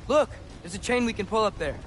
Look, there's a chain we can pull up there.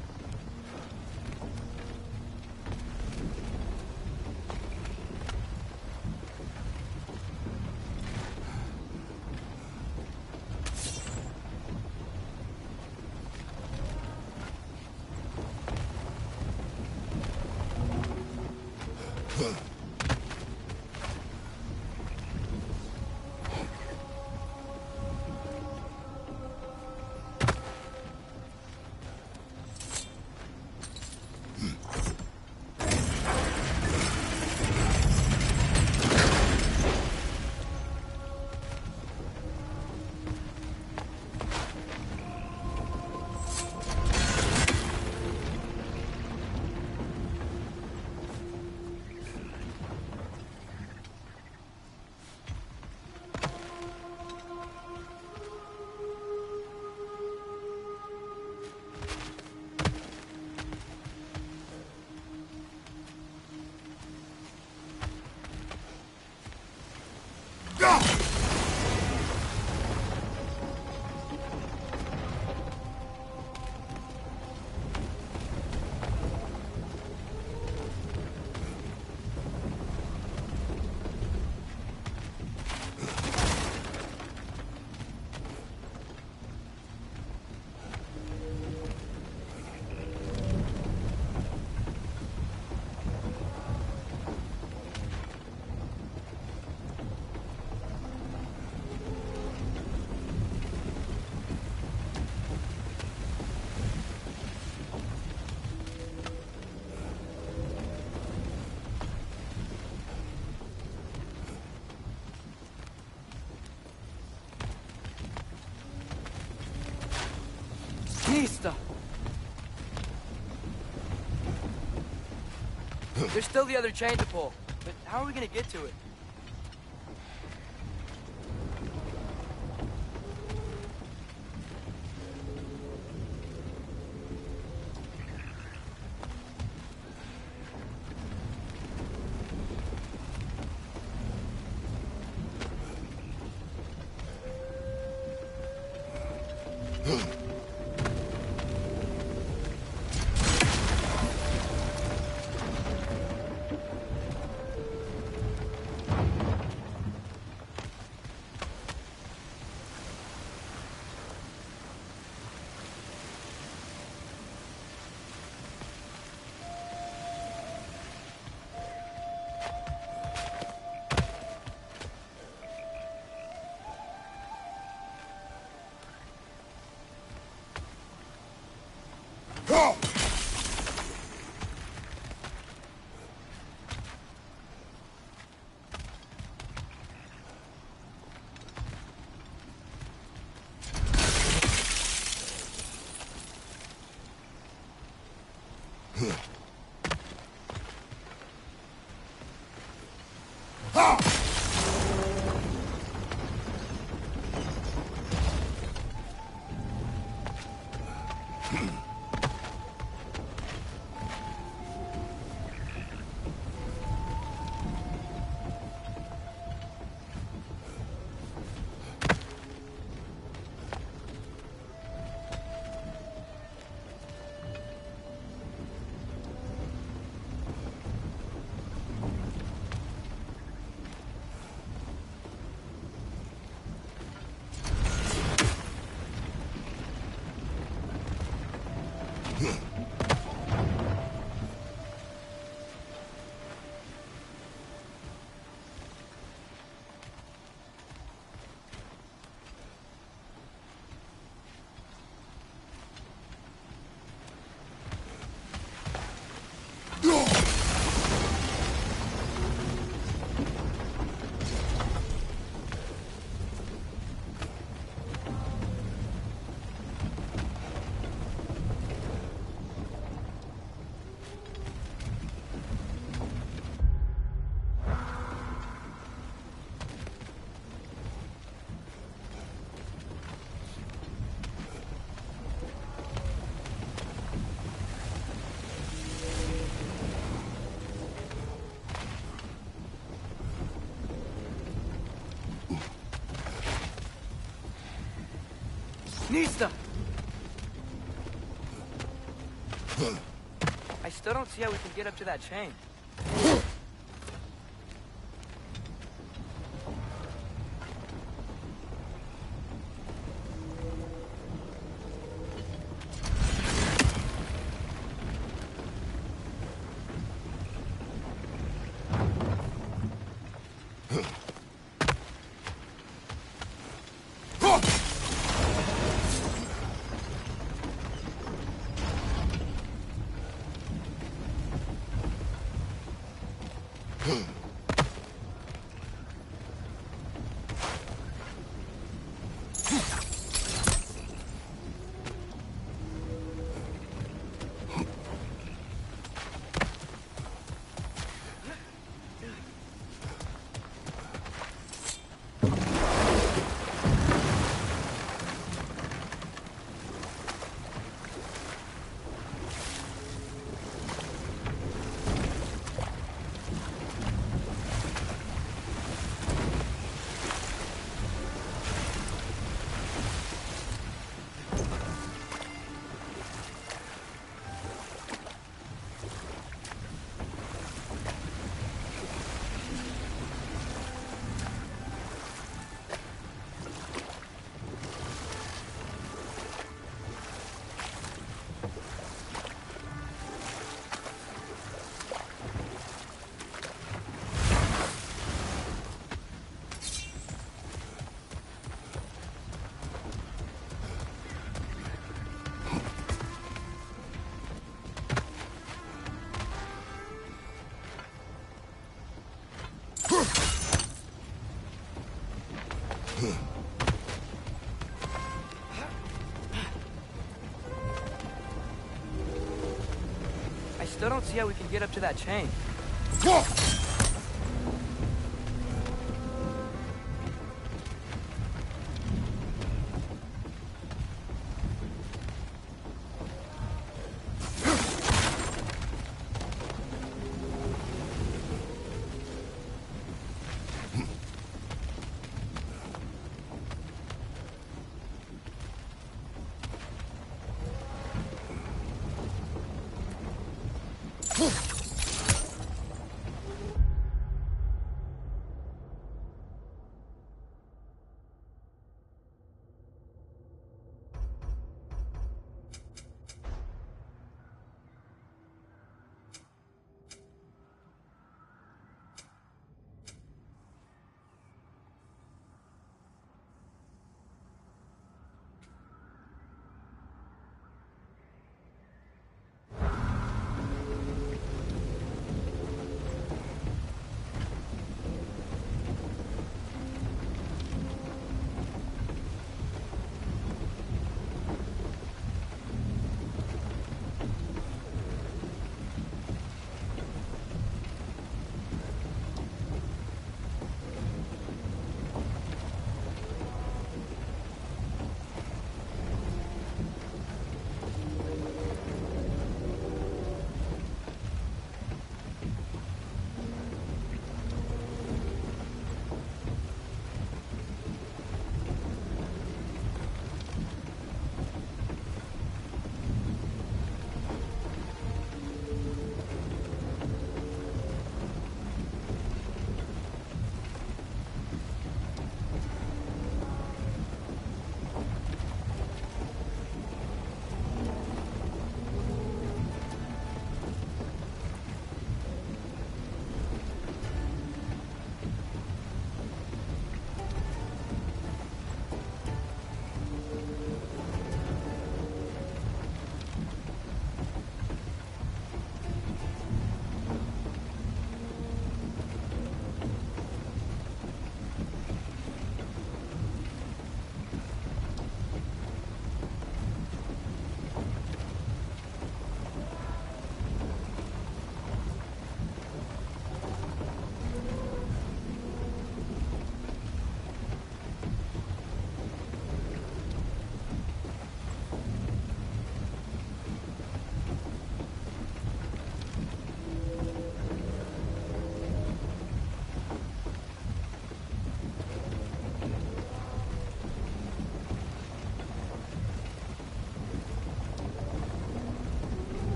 Mista! There's still the other chain to pull, but how are we gonna get to it? Nista! I still don't see how we can get up to that chain. I still don't see how we can get up to that chain.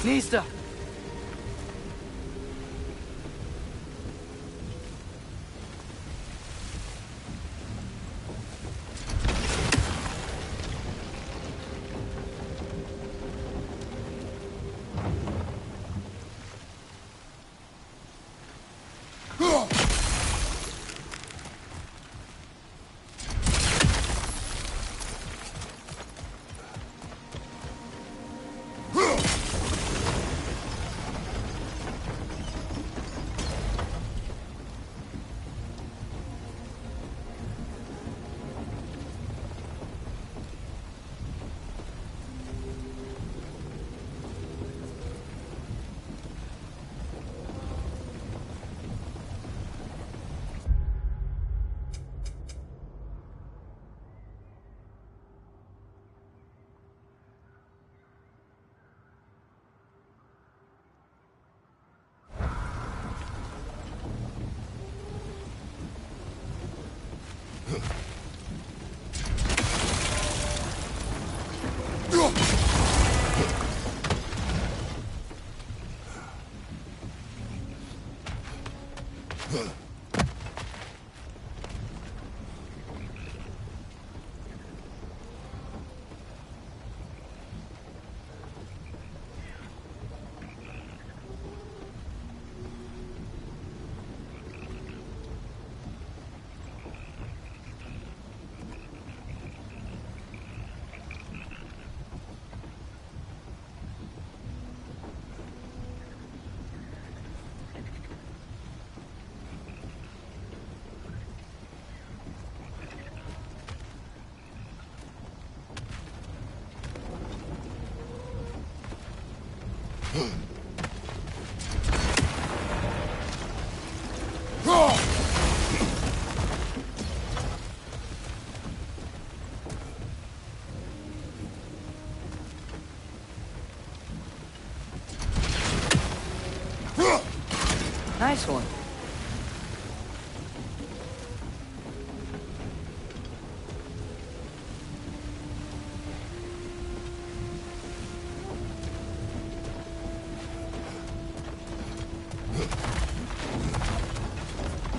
Nista! Nice one.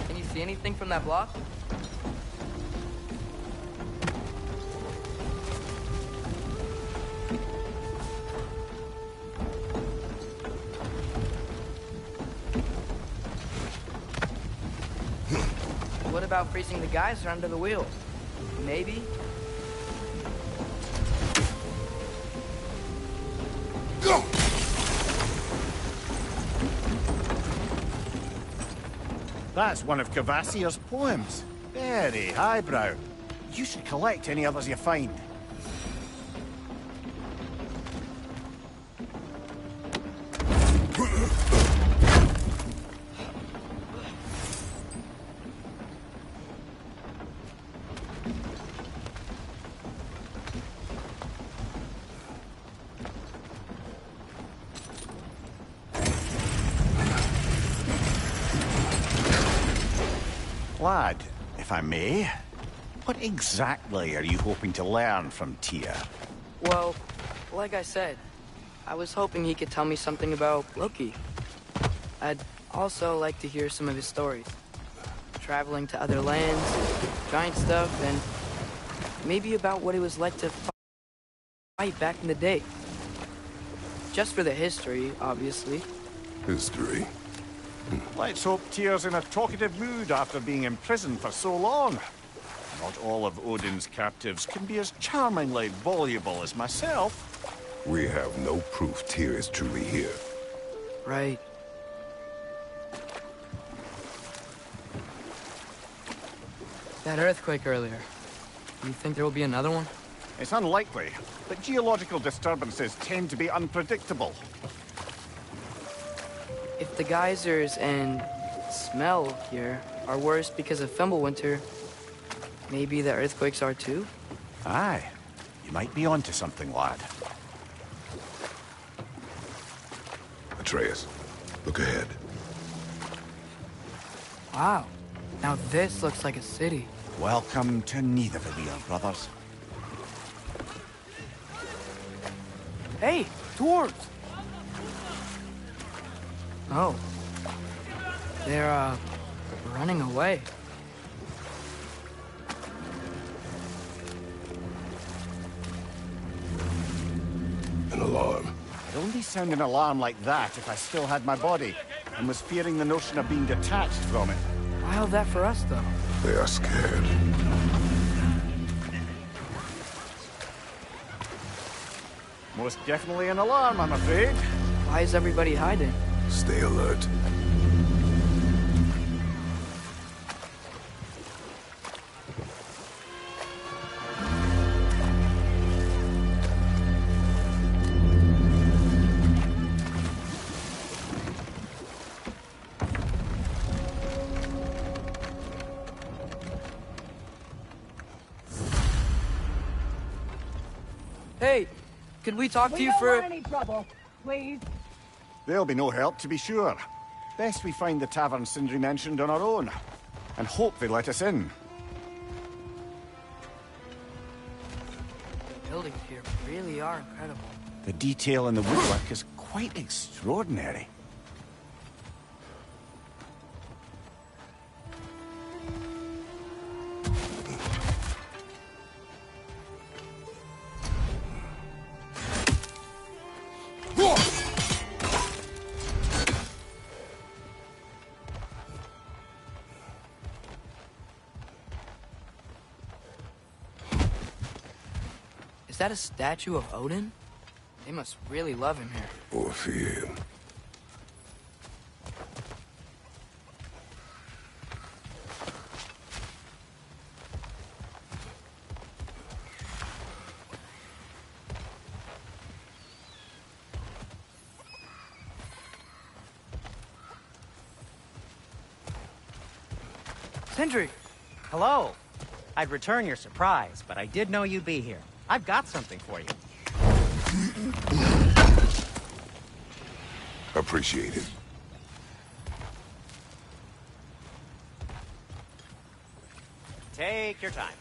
Can you see anything from that block? What about freezing the geyser under the wheels? Maybe? That's one of Cavassier's poems. Very highbrow. You should collect any others you find. Lad, if I may, what exactly are you hoping to learn from Tyr? Well, like I said, I was hoping he could tell me something about Loki. I'd also like to hear some of his stories. Traveling to other lands, giant stuff, and maybe about what it was like to fight back in the day. Just for the history, obviously. History. Let's hope Tyr's in a talkative mood after being imprisoned for so long. Not all of Odin's captives can be as charmingly voluble as myself. We have no proof Tyr is truly here. Right. That earthquake earlier. Do you think there will be another one? It's unlikely, but geological disturbances tend to be unpredictable. If the geysers and smell here are worse because of Fimbulwinter, maybe the earthquakes are too? Aye. You might be onto something, lad. Atreus, look ahead. Wow. Now this looks like a city. Welcome to Nidavellir, brothers. Hey, dwarves! Oh. They're, running away. An alarm. I'd only sound an alarm like that if I still had my body, and was fearing the notion of being detached from it. Wild that for us, though. They are scared. Most definitely an alarm, I'm afraid. Why is everybody hiding? Stay alert. Hey, could we talk to you don't for... want any trouble, please. There'll be no help, to be sure. Best we find the tavern Sindri mentioned on our own, and hope they let us in. The buildings here really are incredible. The detail in the woodwork is quite extraordinary. Is that a statue of Odin? They must really love him here. Or fear him. Sindri! Hello. I'd return your surprise, but I did know you'd be here. I've got something for you. Appreciate it. Take your time.